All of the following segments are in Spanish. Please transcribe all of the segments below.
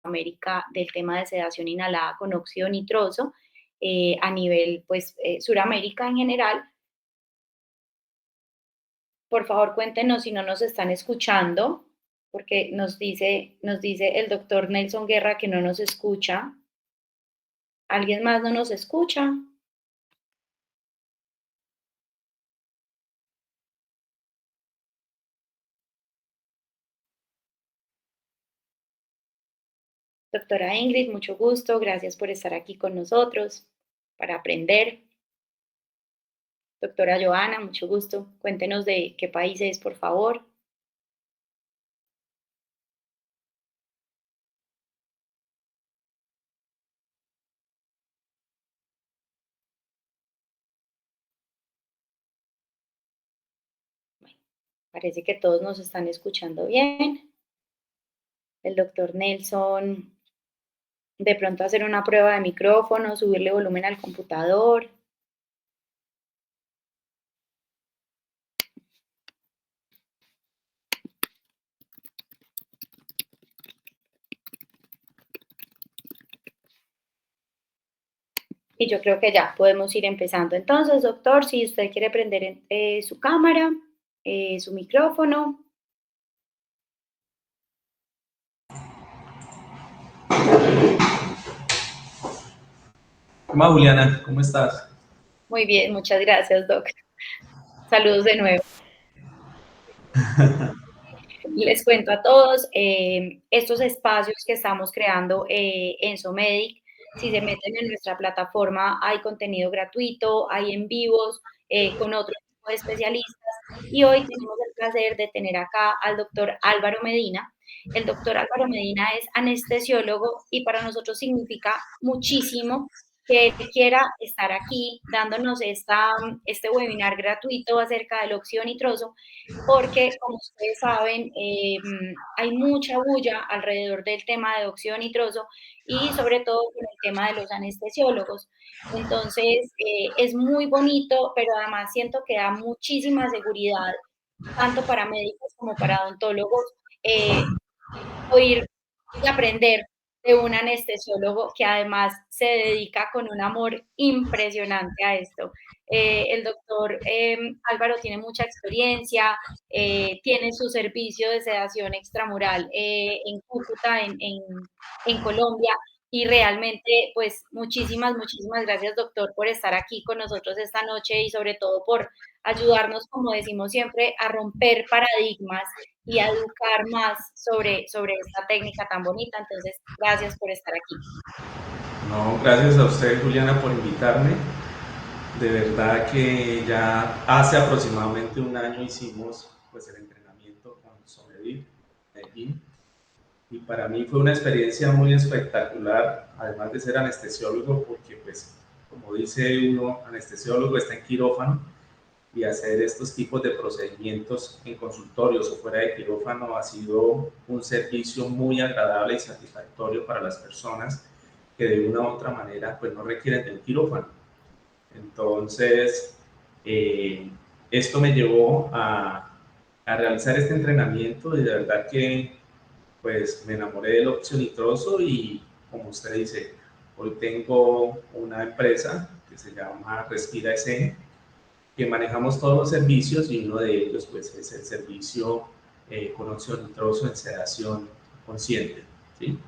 Sudamérica del tema de sedación inhalada con óxido nitroso a nivel, pues, Suramérica en general. Por favor, cuéntenos si no nos están escuchando, porque nos dice el doctor Nelson Guerra que no nos escucha. ¿Alguien más no nos escucha? Doctora Ingrid, mucho gusto, gracias por estar aquí con nosotros para aprender. Doctora Joana, mucho gusto. Cuéntenos de qué país es, por favor. Bueno, parece que todos nos están escuchando bien. El doctor Nelson, de pronto hacer una prueba de micrófono, subirle volumen al computador. Y yo creo que ya podemos ir empezando. Entonces, doctor, si usted quiere prender su cámara, su micrófono. Hola Juliana, ¿cómo estás? Muy bien, muchas gracias, doc. Saludos de nuevo. Les cuento a todos, estos espacios que estamos creando en Somedic, si se meten en nuestra plataforma, hay contenido gratuito, hay en vivos con otro tipo de especialistas. Y hoy tenemos el placer de tener acá al doctor Álvaro Medina. El doctor Álvaro Medina es anestesiólogo y para nosotros significa muchísimo que él quiera estar aquí dándonos este webinar gratuito acerca del óxido nitroso porque, como ustedes saben, hay mucha bulla alrededor del tema de óxido nitroso y sobre todo con el tema de los anestesiólogos. Entonces, es muy bonito, pero además siento que da muchísima seguridad, tanto para médicos como para odontólogos, oír y aprender de un anestesiólogo que además se dedica con un amor impresionante a esto. El doctor Álvaro tiene mucha experiencia, tiene su servicio de sedación extramural en Cúcuta, en Colombia, y realmente, pues, muchísimas gracias, doctor, por estar aquí con nosotros esta noche y sobre todo por ayudarnos, como decimos siempre, a romper paradigmas y a educar más sobre esta técnica tan bonita. Entonces, gracias por estar aquí. No, gracias a usted Juliana por invitarme. De verdad que ya hace aproximadamente un año hicimos pues el entrenamiento con Somedit Medellín y para mí fue una experiencia muy espectacular, además de ser anestesiólogo, porque pues como dice uno, anestesiólogo está en quirófano y hacer estos tipos de procedimientos en consultorios o fuera de quirófano ha sido un servicio muy agradable y satisfactorio para las personas que de una u otra manera pues no requieren del quirófano. Entonces, eh, esto me llevó a realizar este entrenamiento y de verdad que pues me enamoré del óxido nitroso y como usted dice, hoy tengo una empresa que se llama Respira SN que manejamos todos los servicios y uno de ellos pues es el servicio con óxido nitroso en sedación consciente, ¿sí?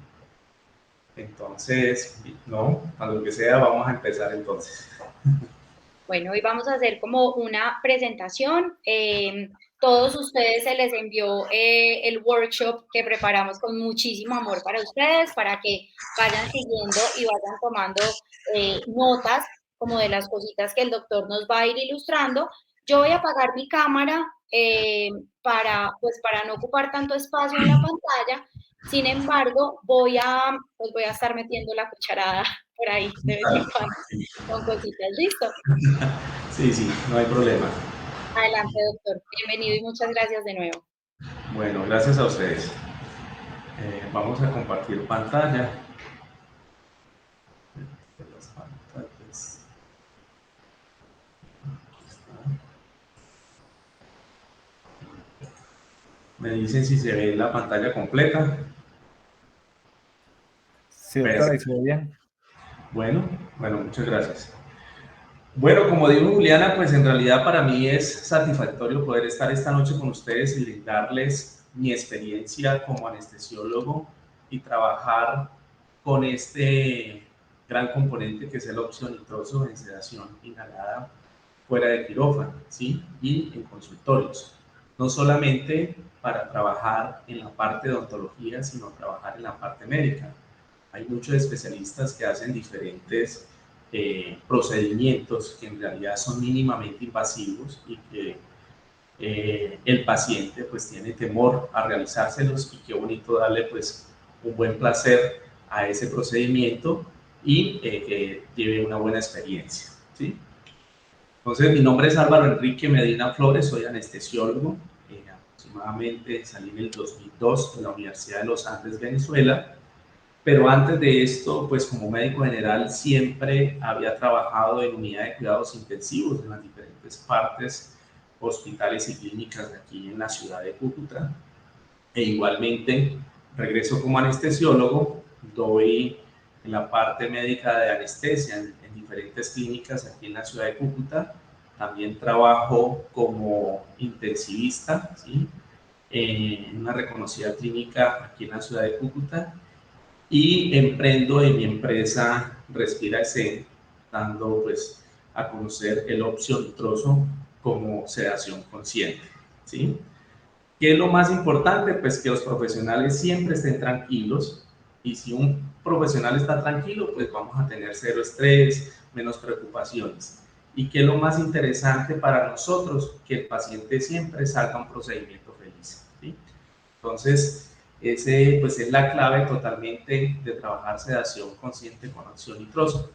Entonces, no, a lo que sea, vamos a empezar entonces. Bueno, hoy vamos a hacer como una presentación. Todos ustedes se les envió el workshop que preparamos con muchísimo amor para ustedes, para que vayan siguiendo y vayan tomando notas como de las cositas que el doctor nos va a ir ilustrando. Yo voy a apagar mi cámara pues para no ocupar tanto espacio en la pantalla. Sin embargo, pues voy a estar metiendo la cucharada por ahí de vez en cuando con cositas. ¿Listo? Sí, sí, no hay problema. Adelante, doctor. Bienvenido y muchas gracias de nuevo. Bueno, gracias a ustedes. Vamos a compartir pantalla. Las pantallas. Me dicen si se ve la pantalla completa. Sí, doctor, ahí se ve bien. Bueno, muchas gracias. Bueno, como dijo Juliana, pues en realidad para mí es satisfactorio poder estar esta noche con ustedes y brindarles mi experiencia como anestesiólogo y trabajar con este gran componente que es el óxido nitroso en sedación inhalada fuera de quirófano, ¿sí? Y en consultorios. No solamente para trabajar en la parte de odontología, sino trabajar en la parte médica. Hay muchos especialistas que hacen diferentes procedimientos que en realidad son mínimamente invasivos y que el paciente pues tiene temor a realizárselos, y qué bonito darle pues un buen placer a ese procedimiento y que lleve una buena experiencia, ¿sí? Entonces, mi nombre es Álvaro Enrique Medina Flores, soy anestesiólogo, aproximadamente salí en el 2002 de la Universidad de los Andes, Venezuela, pero antes de esto, pues como médico general siempre había trabajado en unidad de cuidados intensivos en las diferentes partes, hospitales y clínicas de aquí en la ciudad de Cúcuta, e igualmente regreso como anestesiólogo, doy en la parte médica de anestesia en diferentes clínicas aquí en la ciudad de Cúcuta. También trabajo como intensivista, ¿sí? En una reconocida clínica aquí en la ciudad de Cúcuta, y emprendo en mi empresa Respira Zen, dando pues a conocer el óxido nitroso como sedación consciente, ¿sí? ¿Qué es lo más importante? Pues que los profesionales siempre estén tranquilos, y si un profesional está tranquilo, pues vamos a tener cero estrés, menos preocupaciones. ¿Y qué es lo más interesante para nosotros? Que el paciente siempre salga un procedimiento feliz, ¿sí? Entonces, ese pues es la clave totalmente de trabajar sedación consciente con óxido nitroso.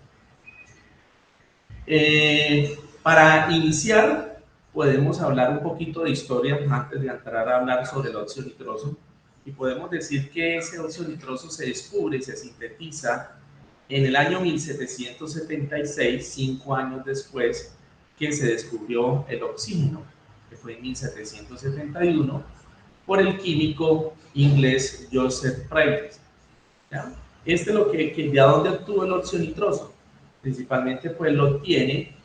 Para iniciar, podemos hablar un poquito de historia antes de entrar a hablar sobre el óxido nitroso, y podemos decir que ese óxido nitroso se descubre y se sintetiza en el año 1776, 5 años después que se descubrió el oxígeno, que fue en 1771, por el químico inglés Joseph Price, ¿ya? Este es lo ¿de dónde obtuvo el óxido nitroso? Principalmente pues lo obtiene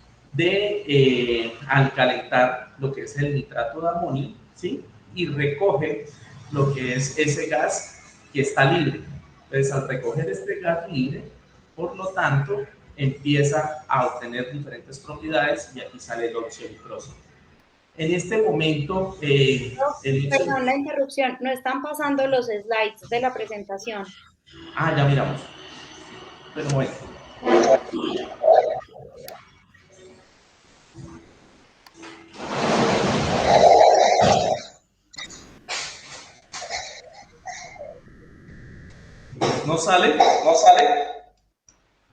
al calentar lo que es el nitrato de amonio, ¿sí? Y recoge lo que es ese gas que está libre. Entonces, al recoger este gas libre, por lo tanto, empieza a obtener diferentes propiedades, y aquí sale el óxido nitroso. En este momento, Perdón la interrupción, no están pasando los slides de la presentación. ya miramos. Pero bueno. ¿No sale? ¿No sale?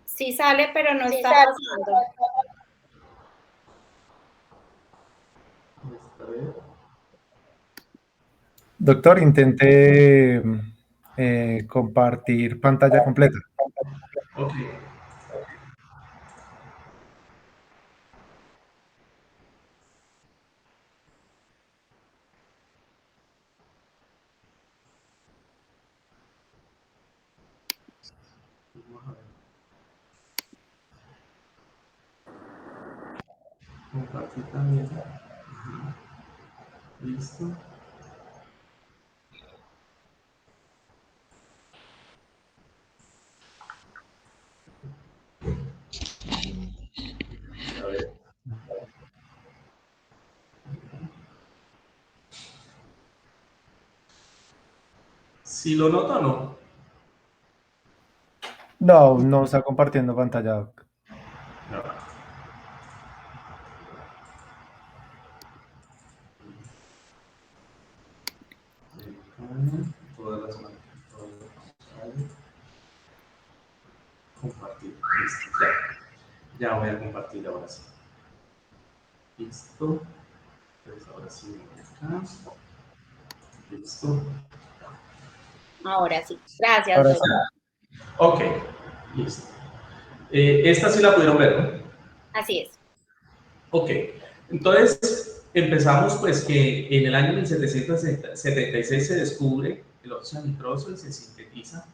Sí sale, pero no está pasando. Doctor, intente compartir pantalla completa. Ok. Compartir también. Listo. A ver. Si lo nota o no. No, no está compartiendo pantalla, doc. No. Todas las marcas. Compartir. Listo. Ya. Ya voy a compartir ahora sí. Listo. Entonces ahora sí acá. Listo. Ahora sí. Gracias, Ahora doctor. sí. Ok. Listo. Esta sí la pudieron ver, ¿no? Así es. Ok, entonces empezamos pues que en el año 1776 se descubre el óxido nitroso y se sintetiza.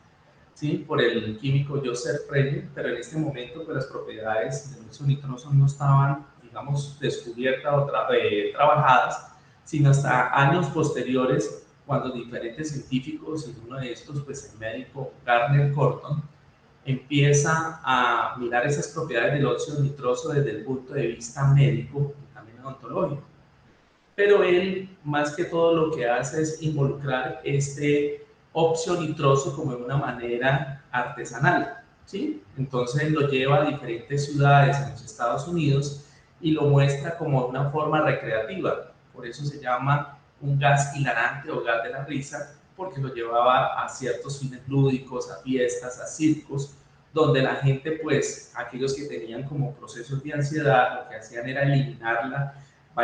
¿sí? Por el químico Joseph Preller, pero en este momento pues las propiedades del óxido nitroso no estaban, digamos, descubiertas o trabajadas, sino hasta años posteriores, cuando diferentes científicos, y uno de estos, pues el médico Gardner Corton, empieza a mirar esas propiedades del óxido nitroso desde el punto de vista médico y también odontológico. Pero él, más que todo, lo que hace es involucrar este óxido nitroso como de una manera artesanal, ¿sí? Entonces lo lleva a diferentes ciudades en los Estados Unidos y lo muestra como de una forma recreativa. Por eso se llama un gas hilarante o gas de la risa, porque lo llevaba a ciertos fines lúdicos, a fiestas, a circos, donde la gente, pues, aquellos que tenían como procesos de ansiedad, lo que hacían era eliminarla,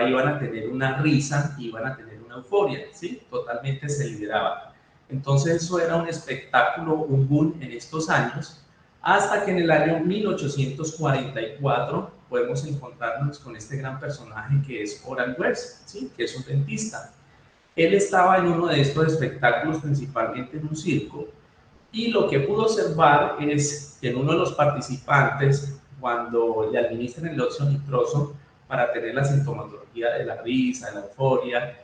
iban a tener una risa, iban a tener una euforia, ¿sí? Totalmente se liberaban. Entonces eso era un espectáculo, un boom en estos años, hasta que en el año 1844 podemos encontrarnos con este gran personaje que es Oral West, ¿sí? Que es un dentista. Él estaba en uno de estos espectáculos, principalmente en un circo, y lo que pudo observar es que en uno de los participantes, cuando le administran el óxido nitroso para tener la sintomatología de la risa, de la euforia,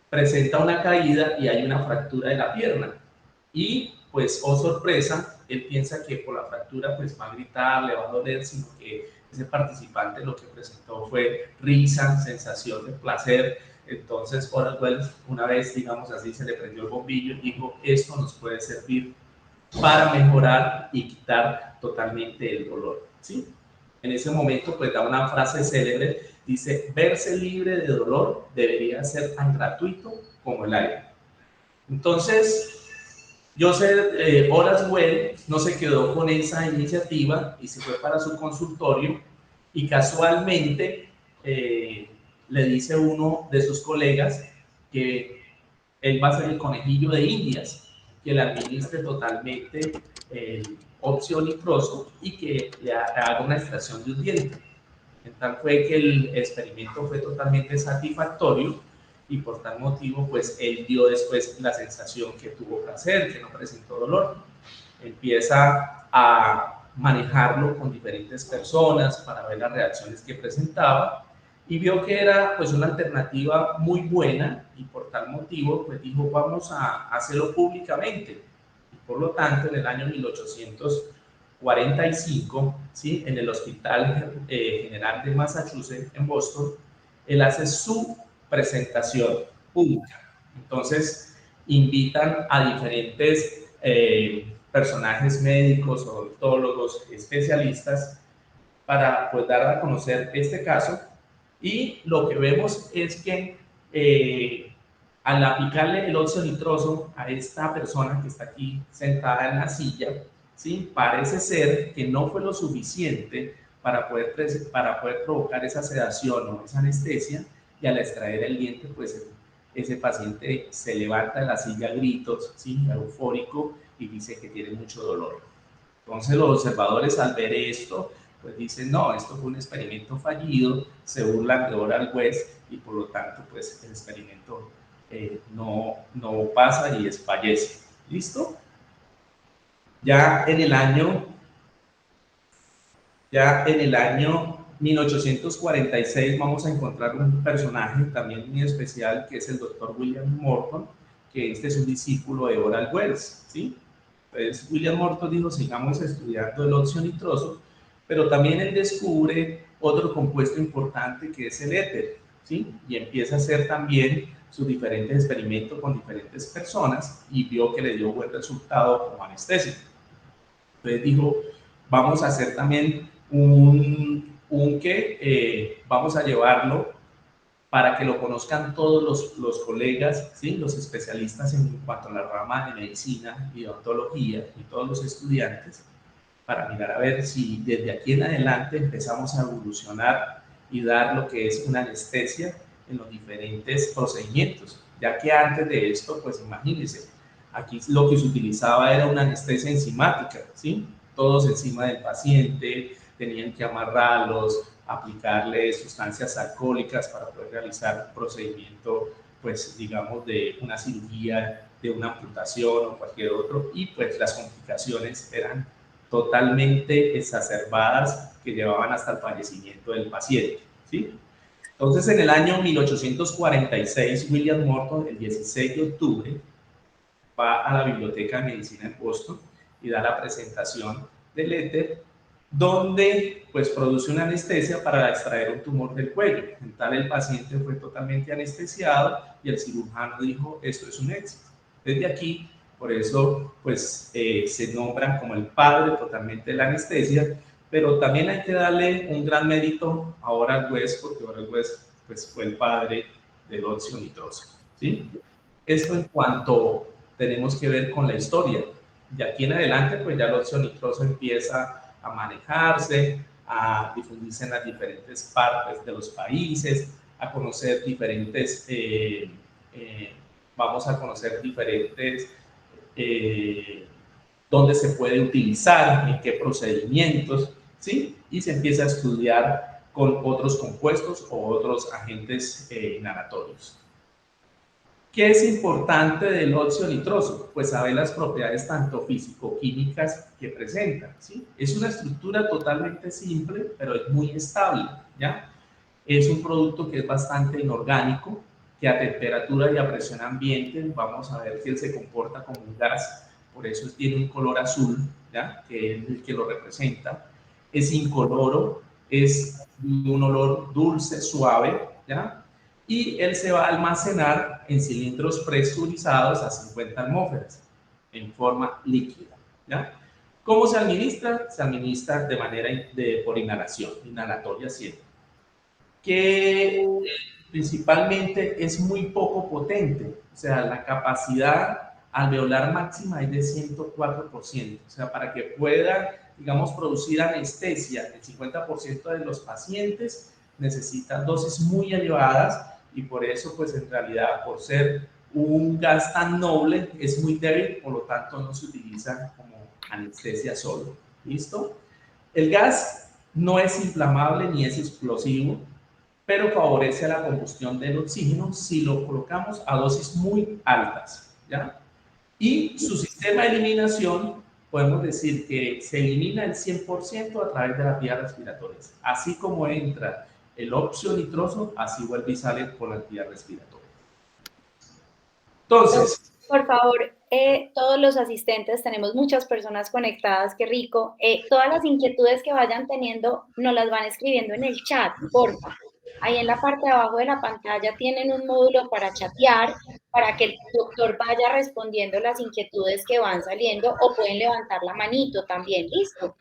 presenta una caída y hay una fractura de la pierna. Y pues, oh sorpresa, él piensa que por la fractura pues va a gritar, le va a doler, sino que ese participante lo que presentó fue risa, sensación de placer. Entonces, Orwell, una vez, digamos así, se le prendió el bombillo y dijo, esto nos puede servir para mejorar y quitar totalmente el dolor, ¿sí? En ese momento, pues da una frase célebre, dice, verse libre de dolor debería ser tan gratuito como el aire. Entonces, Joseph Oraswell no se quedó con esa iniciativa y se fue para su consultorio y casualmente le dice uno de sus colegas que él va a ser el conejillo de Indias, que le administre totalmente el óxido nitroso y que le haga una extracción de un diente. En tal fue que el experimento fue totalmente satisfactorio y por tal motivo, pues él dio después la sensación que tuvo placer, que no presentó dolor. Empieza a manejarlo con diferentes personas para ver las reacciones que presentaba y vio que era pues una alternativa muy buena y por tal motivo pues dijo vamos a hacerlo públicamente y por lo tanto en el año 1845, ¿sí? En el Hospital General de Massachusetts en Boston, él hace su presentación pública. Entonces invitan a diferentes personajes médicos, odontólogos, especialistas para pues, dar a conocer este caso y lo que vemos es que al aplicarle el óxido nitroso a esta persona que está aquí sentada en la silla, ¿sí? Parece ser que no fue lo suficiente para poder provocar esa sedación o esa anestesia y al extraer el diente, pues ese paciente se levanta de la silla a gritos, ¿sí? Eufórico y dice que tiene mucho dolor. Entonces los observadores al ver esto, pues dicen, no, esto fue un experimento fallido, se burlan de Oral West y por lo tanto, pues el experimento no pasa y fallece. ¿Listo? Ya en el año 1846 vamos a encontrar un personaje también muy especial que es el doctor William Morton, que este es un discípulo de Oral Wells, ¿sí? Entonces William Morton dijo, sigamos estudiando el óxido nitroso, pero también él descubre otro compuesto importante que es el éter, ¿sí? Y empieza a hacer también sus diferentes experimentos con diferentes personas y vio que le dio buen resultado como anestésico. Entonces dijo, vamos a hacer también vamos a llevarlo para que lo conozcan todos los colegas, ¿sí? Los especialistas en cuanto a la rama de medicina y odontología y todos los estudiantes, para mirar a ver si desde aquí en adelante empezamos a evolucionar y dar lo que es una anestesia en los diferentes procedimientos, ya que antes de esto, pues imagínense, aquí lo que se utilizaba era una anestesia enzimática, ¿sí? Todos encima del paciente, tenían que amarrarlos, aplicarle sustancias alcohólicas para poder realizar un procedimiento, pues digamos, de una cirugía de una amputación o cualquier otro, y pues las complicaciones eran totalmente exacerbadas que llevaban hasta el fallecimiento del paciente, ¿sí? Entonces, en el año 1846, William Morton, el 16 de octubre, va a la Biblioteca de Medicina en Boston y da la presentación del éter, donde pues produce una anestesia para extraer un tumor del cuello. En tal, el paciente fue totalmente anestesiado y el cirujano dijo, esto es un éxito. Desde aquí, por eso pues se nombran como el padre totalmente de la anestesia, pero también hay que darle un gran mérito a Oral West, porque Oral West pues, fue el padre del óxido nitroso, ¿sí? Esto en cuanto tenemos que ver con la historia. De aquí en adelante, pues ya el óxido nitroso empieza a manejarse, a difundirse en las diferentes partes de los países, a conocer diferentes, vamos a conocer diferentes, dónde se puede utilizar, en qué procedimientos, ¿sí? Y se empieza a estudiar con otros compuestos o otros agentes inhalatorios. ¿Qué es importante del óxido nitroso? Pues saber las propiedades tanto físico-químicas que presenta, ¿sí? Es una estructura totalmente simple, pero es muy estable, ¿ya? Es un producto que es bastante inorgánico, que a temperatura y a presión ambiente vamos a ver que él se comporta como un gas, por eso tiene un color azul, ¿ya? Que es el que lo representa. Es incoloro, es un olor dulce, suave, ¿ya? Y él se va a almacenar en cilindros presurizados a 50 atmósferas en forma líquida, ¿ya? ¿Cómo se administra? Se administra de manera por inhalación, inhalatoria siempre, que principalmente es muy poco potente, o sea, la capacidad alveolar máxima es de 104%, o sea, para que pueda, digamos, producir anestesia el 50% de los pacientes necesita dosis muy elevadas y por eso, pues en realidad, por ser un gas tan noble, es muy débil, por lo tanto no se utiliza como anestesia solo, ¿listo? El gas no es inflamable ni es explosivo, pero favorece la combustión del oxígeno si lo colocamos a dosis muy altas, ¿ya? Y su sistema de eliminación, podemos decir que se elimina el 100% a través de las vías respiratorias. Así como entra el óxido nitroso, así vuelve y sale por las vías respiratorias. Entonces, por favor, todos los asistentes, tenemos muchas personas conectadas, qué rico. Todas las inquietudes que vayan teniendo, nos las van escribiendo en el chat, porfa. Ahí en la parte de abajo de la pantalla tienen un módulo para chatear, para que el doctor vaya respondiendo las inquietudes que van saliendo, o pueden levantar la manito también. ¿Listo?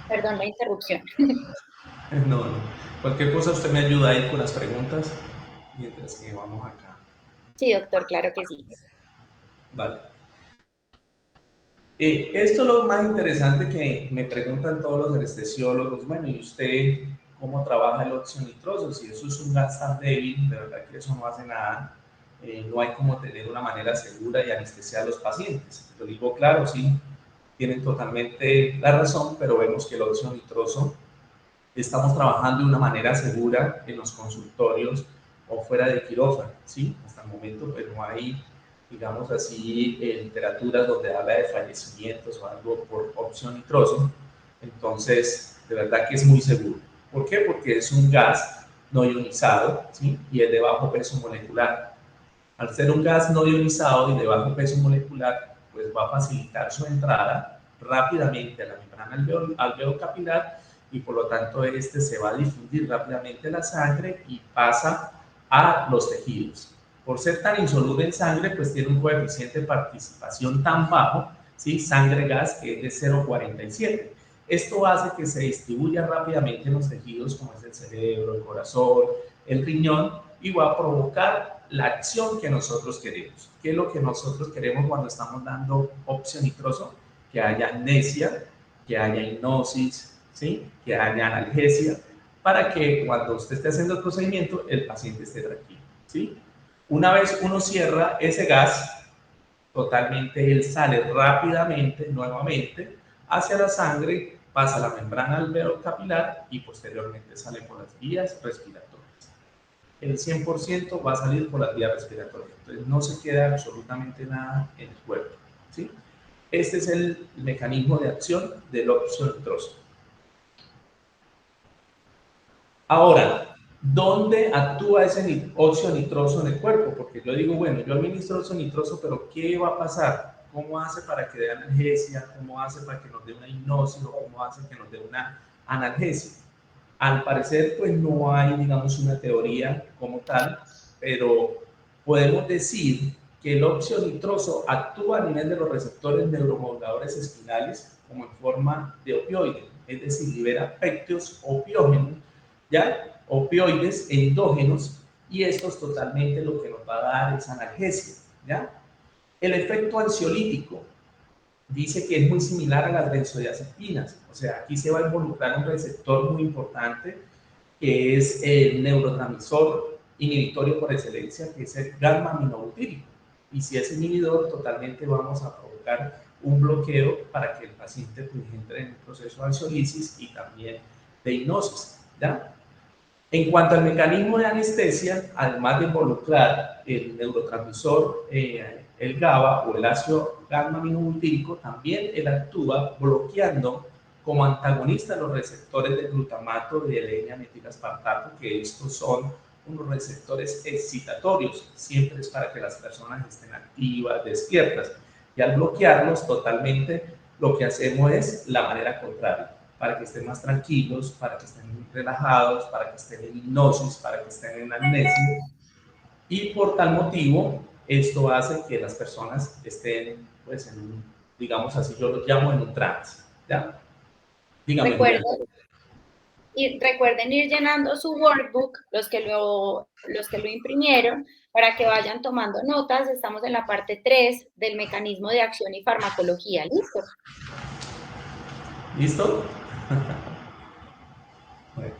Perdón la interrupción. no, cualquier cosa usted me ayuda ahí con las preguntas mientras que vamos acá. Sí, doctor, claro que sí. Vale. Esto es lo más interesante que me preguntan todos los anestesiólogos. Bueno, ¿y usted cómo trabaja el óxido nitroso? Si eso es un gas tan débil, de verdad que eso no hace nada. No hay como tener una manera segura de anestesiar a los pacientes. Lo digo claro, sí, tienen totalmente la razón, pero vemos que el óxido nitroso estamos trabajando de una manera segura en los consultorios o fuera de quirófano, ¿sí? Hasta el momento, pues no hay, digamos así, literaturas donde habla de fallecimientos o algo por óxido nitroso. Entonces, de verdad que es muy seguro. ¿Por qué? Porque es un gas no ionizado, ¿sí? Y es de bajo peso molecular. Al ser un gas no ionizado y de bajo peso molecular, pues va a facilitar su entrada rápidamente a la membrana alveocapilar y por lo tanto este se va a difundir rápidamente la sangre y pasa a los tejidos. Por ser tan insoluble en sangre, pues tiene un coeficiente de participación tan bajo, ¿sí? Sangre-gas, que es de 0,47. Esto hace que se distribuya rápidamente en los tejidos como es el cerebro, el corazón, el riñón y va a provocar la acción que nosotros queremos. ¿Qué es lo que nosotros queremos cuando estamos dando óxido nitroso? Que haya amnesia, que haya hipnosis, ¿sí? Que haya analgesia, para que cuando usted esté haciendo el procedimiento, el paciente esté tranquilo, ¿sí? Una vez uno cierra ese gas, totalmente él sale rápidamente, nuevamente, hacia la sangre, pasa a la membrana alveocapilar y posteriormente sale por las vías respiratorias. el 100% va a salir por las vías respiratorias. Entonces no se queda absolutamente nada en el cuerpo, ¿sí? Este es el mecanismo de acción del óxido nitroso. Ahora, ¿dónde actúa ese óxido nitroso en el cuerpo? Porque yo digo, bueno, yo administro óxido nitroso, pero ¿qué va a pasar? ¿Cómo hace para que dé analgesia? ¿Cómo hace para que nos dé una hipnosis? ¿O cómo hace que nos dé una analgesia? Al parecer, pues no hay, digamos, una teoría como tal, pero podemos decir que el óxido nitroso actúa a nivel de los receptores neuromoduladores espinales como en forma de opioide, es decir, libera péptidos opiógenos, ¿ya? Opioides endógenos, y esto es totalmente lo que nos va a dar esa analgesia, ¿ya? El efecto ansiolítico dice que es muy similar a las benzodiazepinas, o sea, aquí se va a involucrar un receptor muy importante que es el neurotransmisor inhibitorio por excelencia, que es el gamma-aminobutírico. Y si es inhibidor, totalmente vamos a provocar un bloqueo para que el paciente pues, entre en el proceso de ansiolisis y también de hipnosis, ¿ya? En cuanto al mecanismo de anestesia, además de involucrar el neurotransmisor, el GABA o el ácido gamma-aminobutírico, también él actúa bloqueando como antagonista los receptores del glutamato de L-N-metil-aspartato, que estos son unos receptores excitatorios, siempre es para que las personas estén activas, despiertas, y al bloquearlos totalmente, lo que hacemos es la manera contraria, para que estén más tranquilos, para que estén relajados, para que estén en hipnosis, para que estén en amnesia, y por tal motivo, esto hace que las personas estén, pues, en, digamos así, yo lo llamo en un trance, ¿ya? Dígame, Julián. Recuerden ir llenando su workbook, los que lo imprimieron, para que vayan tomando notas. Estamos en la parte 3 del mecanismo de acción y farmacología. ¿Listo? ¿Listo? Bueno.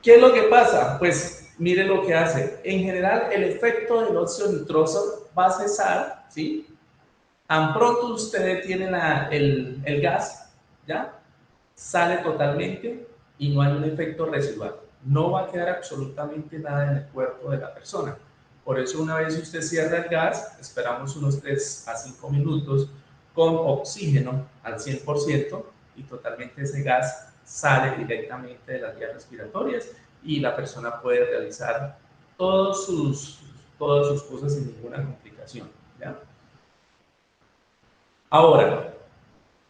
¿Qué es lo que pasa? Pues mire lo que hace. En general, el efecto del óxido nitroso va a cesar, ¿sí? Tan pronto usted tiene el gas, ¿ya? Sale totalmente y no hay un efecto residual. No va a quedar absolutamente nada en el cuerpo de la persona. Por eso una vez usted cierra el gas, esperamos unos 3 a 5 minutos con oxígeno al 100% y totalmente ese gas sale directamente de las vías respiratorias y la persona puede realizar todas sus cosas sin ninguna complicación, ¿ya? Ahora,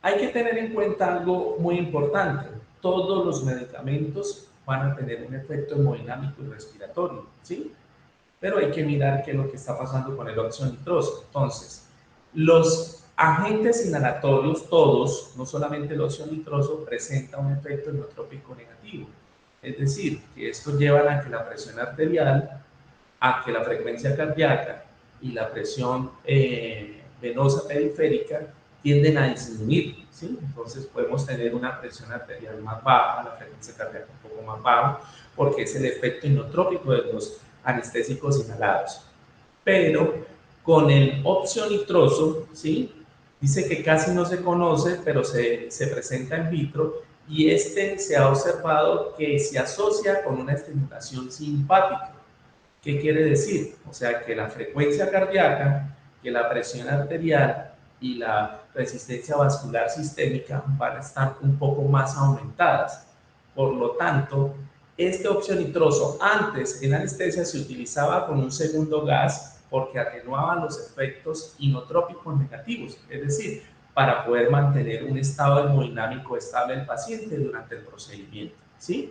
hay que tener en cuenta algo muy importante. Todos los medicamentos van a tener un efecto hemodinámico y respiratorio, ¿sí? Pero hay que mirar qué es lo que está pasando con el óxido nitroso. Entonces, los agentes inhalatorios, todos, no solamente el óxido nitroso, presenta un efecto inotrópico negativo. Es decir, que esto lleva a que la presión arterial, a que la frecuencia cardíaca y la presión venosa periférica tienden a disminuir, ¿sí? Entonces podemos tener una presión arterial más baja, la frecuencia cardíaca un poco más baja, porque es el efecto inotrópico de los anestésicos inhalados. Pero con el óxido nitroso, ¿sí? Dice que casi no se conoce, pero se presenta en vitro, y este se ha observado que se asocia con una estimulación simpática. ¿Qué quiere decir? O sea, que la frecuencia cardíaca, que la presión arterial y la resistencia vascular sistémica van a estar un poco más aumentadas. Por lo tanto, este óxido nitroso antes en anestesia se utilizaba con un segundo gas porque atenuaba los efectos inotrópicos negativos, es decir, para poder mantener un estado hemodinámico estable del paciente durante el procedimiento, ¿sí?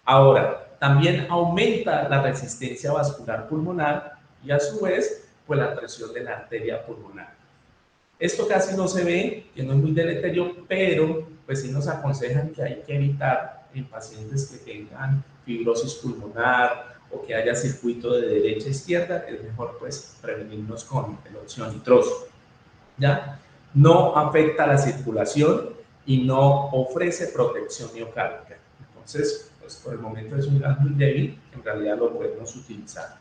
Ahora, también aumenta la resistencia vascular pulmonar y a su vez, pues la presión de la arteria pulmonar. Esto casi no se ve, que no es muy deleterio, pero pues sí nos aconsejan que hay que evitar en pacientes que tengan fibrosis pulmonar o que haya circuito de derecha a izquierda, es mejor pues prevenirnos con el óxido nitroso, ¿ya? No afecta la circulación y no ofrece protección miocárdica. Entonces, pues por el momento es un gas muy débil, en realidad lo podemos utilizar.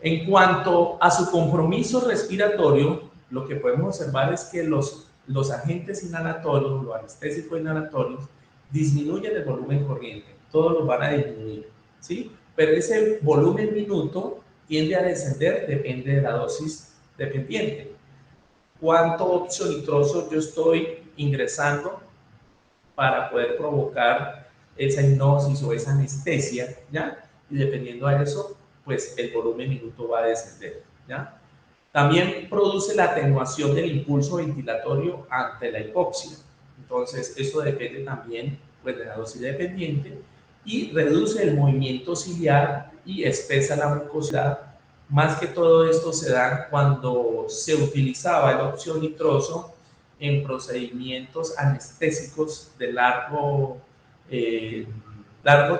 En cuanto a su compromiso respiratorio, lo que podemos observar es que los agentes inhalatorios, los anestésicos inhalatorios, disminuyen el volumen corriente, todos los van a disminuir, ¿sí? pero ese volumen minuto tiende a descender, depende de la dosis dependiente. ¿Cuánto óxido nitroso yo estoy ingresando para poder provocar esa hipnosis o esa anestesia, ¿ya? Y dependiendo de eso, pues el volumen minuto va a descender, ¿ya? También produce la atenuación del impulso ventilatorio ante la hipoxia. Entonces, eso depende también, pues, de la dosis dependiente, y reduce el movimiento ciliar y espesa la mucosidad. Más que todo esto se da cuando se utilizaba el óxido nitroso en procedimientos anestésicos de largo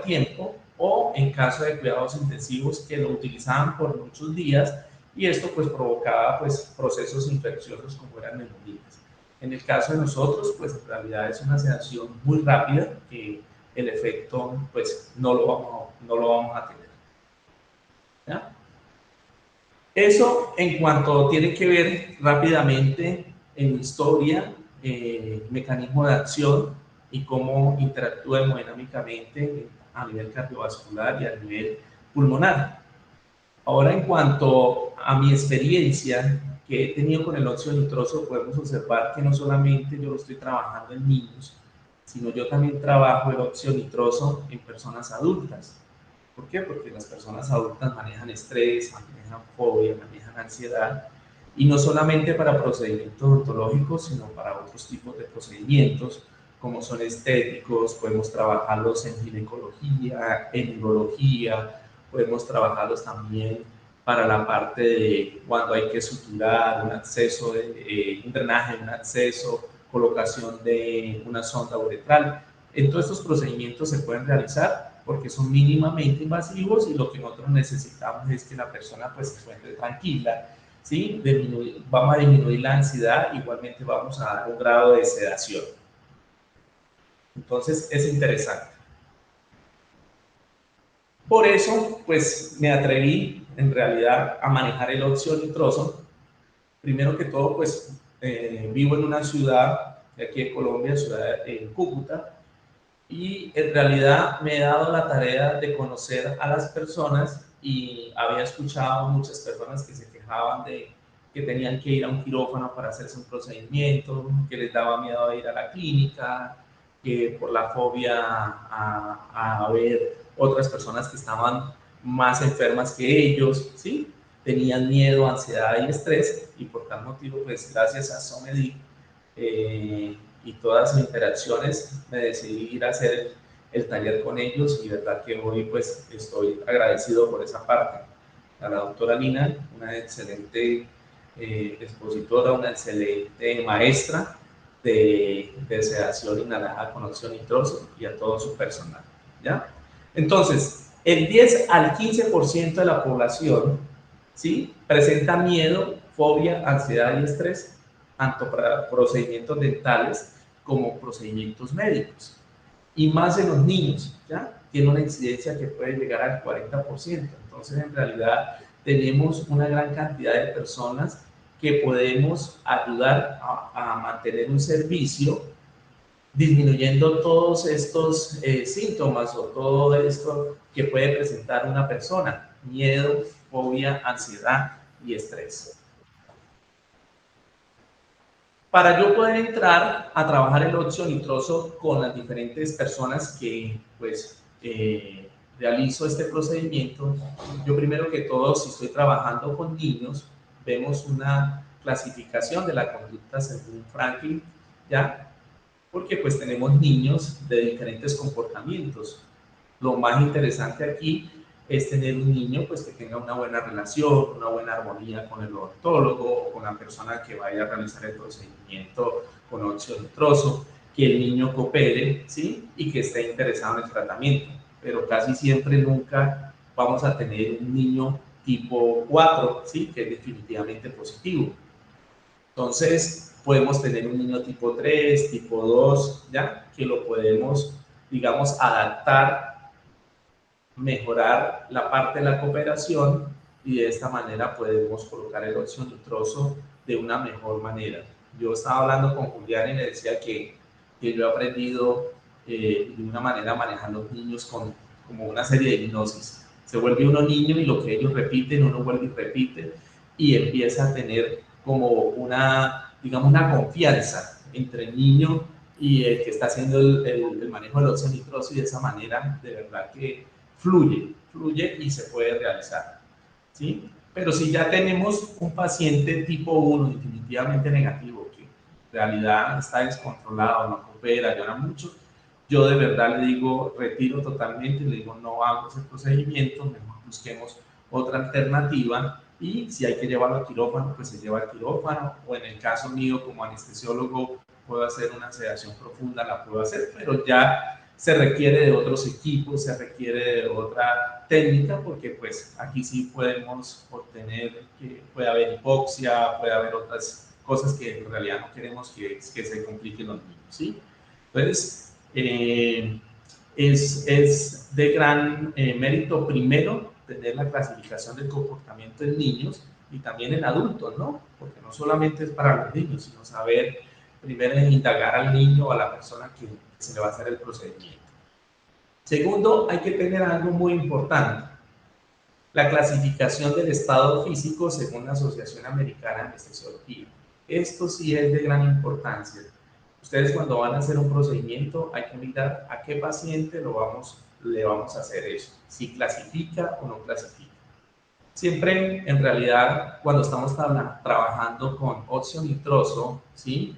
tiempo, o en caso de cuidados intensivos que lo utilizaban por muchos días, y esto pues provocaba pues procesos infecciosos como eran neumonías. En el caso de nosotros, pues en realidad es una sedación muy rápida que el efecto pues no lo vamos a tener, ¿ya? Eso en cuanto tiene que ver rápidamente en historia, mecanismo de acción y cómo interactúa hemodinámicamente a nivel cardiovascular y a nivel pulmonar. Ahora, en cuanto a mi experiencia que he tenido con el óxido nitroso, podemos observar que no solamente yo lo estoy trabajando en niños, sino yo también trabajo el óxido nitroso en personas adultas. ¿Por qué? Porque las personas adultas manejan estrés, manejan fobia, manejan ansiedad, y no solamente para procedimientos odontológicos, sino para otros tipos de procedimientos, como son estéticos, podemos trabajarlos en ginecología, en urología, podemos trabajarlos también para la parte de cuando hay que suturar un acceso, un drenaje, un acceso, colocación de una sonda uretral. En todos estos procedimientos se pueden realizar porque son mínimamente invasivos, y lo que nosotros necesitamos es que la persona pues se encuentre tranquila, ¿sí? Vamos a disminuir la ansiedad, igualmente vamos a dar un grado de sedación. Entonces es interesante. Por eso pues me atreví en realidad a manejar el óxido nitroso. Primero que todo pues vivo en una ciudad de aquí de Colombia, ciudad en Cúcuta, y en realidad me he dado la tarea de conocer a las personas, y había escuchado muchas personas que se quejaban de que tenían que ir a un quirófano para hacerse un procedimiento, que les daba miedo de ir a la clínica, que por la fobia a ver otras personas que estaban más enfermas que ellos, ¿sí? Tenían miedo, ansiedad y estrés, y por tal motivo, pues gracias a Somedic y todas sus interacciones, me decidí ir a hacer el taller con ellos, y verdad que hoy pues estoy agradecido por esa parte. A la doctora Lina, una excelente expositora, una excelente maestra de sedación inhalada con óxido nitroso, y a todo su personal, ¿ya? Entonces, el 10 al 15% de la población, ¿sí?, presenta miedo, fobia, ansiedad y estrés, tanto para procedimientos dentales como procedimientos médicos. Y más en los niños, ¿ya? Tiene una incidencia que puede llegar al 40%. Entonces, en realidad, tenemos una gran cantidad de personas que podemos ayudar a mantener un servicio disminuyendo todos estos síntomas o todo esto que puede presentar una persona: miedo, fobia, ansiedad y estrés. Para yo poder entrar a trabajar el óxido nitroso con las diferentes personas que pues realizo este procedimiento, yo primero que todo, si estoy trabajando con niños, vemos una clasificación de la conducta según Franklin, ¿ya? Porque pues tenemos niños de diferentes comportamientos. Lo más interesante aquí es tener un niño pues que tenga una buena relación, una buena armonía con el odontólogo o con la persona que vaya a realizar el procedimiento con óxido nitroso, que el niño coopere, ¿sí?, y que esté interesado en el tratamiento. Pero casi siempre nunca vamos a tener un niño tipo 4, ¿sí?, que es definitivamente positivo. Entonces, podemos tener un niño tipo 3, tipo 2, ¿ya?, que lo podemos, digamos, adaptar, mejorar la parte de la cooperación, y de esta manera podemos colocar el óxido nitroso de una mejor manera. Yo estaba hablando con Julián y le decía que yo he aprendido de una manera a manejar los niños como una serie de hipnosis. Se vuelve uno niño y lo que ellos repiten, uno vuelve y repite y empieza a tener como una, digamos, una confianza entre el niño y el que está haciendo el manejo del óxido nitroso, y de esa manera de verdad que fluye y se puede realizar, ¿sí? Pero si ya tenemos un paciente tipo 1 definitivamente negativo, que en realidad está descontrolado, no coopera, llora mucho, yo de verdad le digo, retiro totalmente, le digo, no hago ese procedimiento, mejor busquemos otra alternativa, y si hay que llevarlo al quirófano, pues se lleva al quirófano, o en el caso mío como anestesiólogo puedo hacer una sedación profunda, la puedo hacer, pero ya se requiere de otros equipos, se requiere de otra técnica, porque pues aquí sí podemos obtener que puede haber hipoxia, puede haber otras cosas que en realidad no queremos que se compliquen los niños, ¿sí? Entonces, es de gran mérito primero tener la clasificación del comportamiento en niños y también en adultos, ¿no? Porque no solamente es para los niños, sino saber primero indagar al niño o a la persona que se le va a hacer el procedimiento. Segundo, hay que tener algo muy importante: la clasificación del estado físico según la Asociación Americana de Anestesiología. Esto sí es de gran importancia. Ustedes cuando van a hacer un procedimiento hay que mirar a qué paciente le vamos a hacer eso, si clasifica o no clasifica. Siempre, en realidad, cuando estamos trabajando con óxido nitroso, ¿sí?,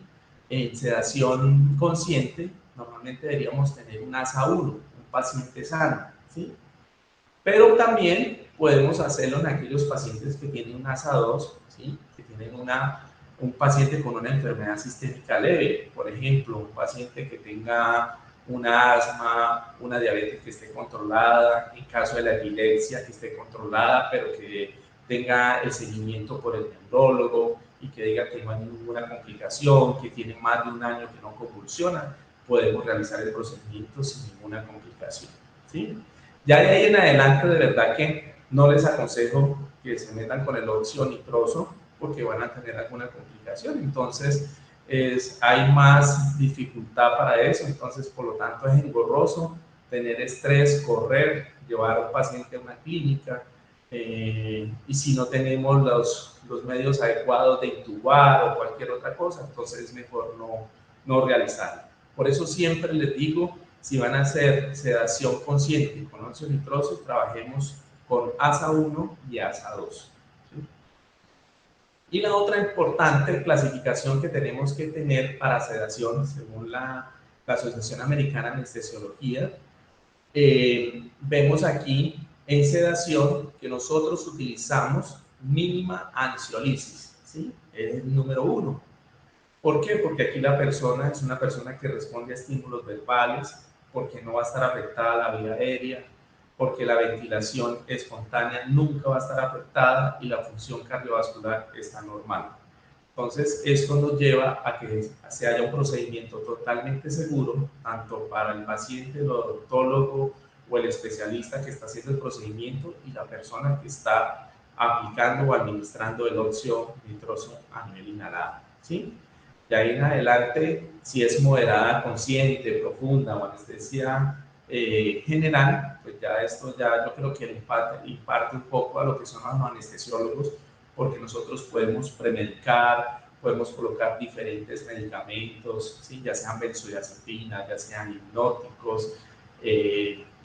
en sedación consciente, normalmente deberíamos tener un ASA 1, un paciente sano, ¿sí? Pero también podemos hacerlo en aquellos pacientes que tienen un ASA 2, ¿sí?, que tienen un paciente con una enfermedad sistémica leve, por ejemplo, un paciente que tenga una asma, una diabetes que esté controlada, en caso de la epilepsia que esté controlada, pero que tenga el seguimiento por el neurólogo y que diga que no hay ninguna complicación, que tiene más de un año que no convulsiona, podemos realizar el procedimiento sin ninguna complicación, ¿sí? Ya de ahí en adelante, de verdad que no les aconsejo que se metan con el óxido nitroso porque van a tener alguna complicación. Entonces, hay más dificultad para eso. Entonces, por lo tanto, es engorroso tener estrés, correr, llevar a un paciente a una clínica. Y si no tenemos los medios adecuados de intubar o cualquier otra cosa, entonces es mejor no realizarlo. Por eso siempre les digo, si van a hacer sedación consciente con óxido nitroso, trabajemos con ASA 1 y ASA 2. ¿Sí? Y la otra importante clasificación que tenemos que tener para sedación, según la Asociación Americana de Anestesiología, vemos aquí en sedación que nosotros utilizamos mínima ansiolisis, ¿sí? Es el número 1. ¿Por qué? Porque aquí la persona es una persona que responde a estímulos verbales, porque no va a estar afectada la vía aérea, porque la ventilación espontánea nunca va a estar afectada y la función cardiovascular está normal. Entonces, esto nos lleva a que se haya un procedimiento totalmente seguro, tanto para el paciente, el odontólogo o el especialista que está haciendo el procedimiento y la persona que está aplicando o administrando el óxido nitroso a nivel inhalado, ¿sí? De ahí en adelante, si es moderada, consciente, profunda o anestesia general, pues ya esto ya yo creo que imparte un poco a lo que son los anestesiólogos, porque nosotros podemos premedicar, podemos colocar diferentes medicamentos, ¿sí?, ya sean benzodiazepinas, ya sean hipnóticos,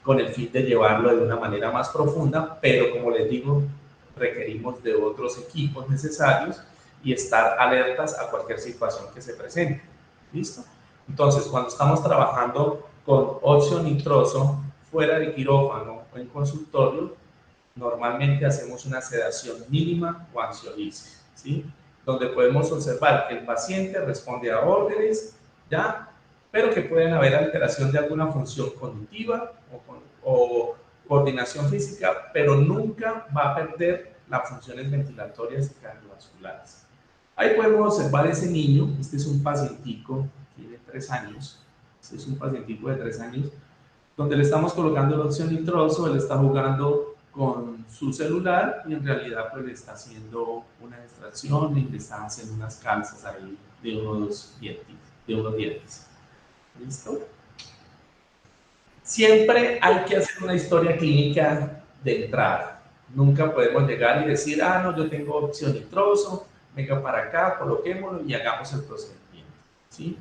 con el fin de llevarlo de una manera más profunda, pero como les digo, requerimos de otros equipos necesarios y estar alertas a cualquier situación que se presente. ¿Listo? Entonces, cuando estamos trabajando con óxido nitroso fuera de quirófano o en consultorio, normalmente hacemos una sedación mínima o ansiolisis, ¿sí?, donde podemos observar que el paciente responde a órdenes, ¿ya?, pero que pueden haber alteración de alguna función cognitiva o coordinación física, pero nunca va a perder las funciones ventilatorias y cardiovasculares. Ahí podemos observar ese niño. Este es un pacientico, tiene 3 años, este es un pacientico de 3 años, donde le estamos colocando el óxido nitroso, él está jugando con su celular y en realidad pues le está haciendo una extracción y le está haciendo unas calzas ahí de unos dientes. ¿Listo? Siempre hay que hacer una historia clínica de entrada. Nunca podemos llegar y decir, ah, no, yo tengo óxido nitroso, venga para acá, coloquémoslo y hagamos el procedimiento, ¿sí?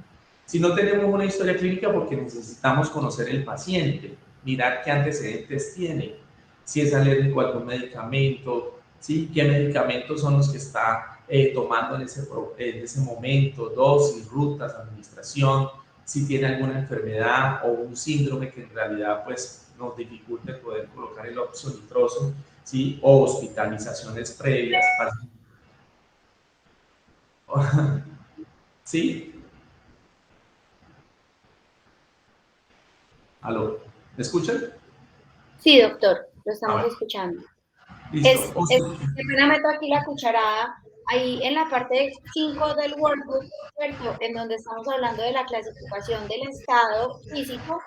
Si no tenemos una historia clínica, porque necesitamos conocer el paciente, mirar qué antecedentes tiene, si es alérgico a algún medicamento, ¿sí? Qué medicamentos son los que está tomando en ese momento, dosis, rutas, administración, si tiene alguna enfermedad o un síndrome que en realidad pues, nos dificulte poder colocar el óxido nitroso, ¿sí? O hospitalizaciones previas. ¿Sí? ¿Aló? ¿Me escuchan? Sí, doctor, lo A estamos ver, escuchando. listo. Qué pena meto aquí la cucharada, ahí en la parte 5 del workbook, ¿cierto? En donde estamos hablando de la clasificación del estado físico,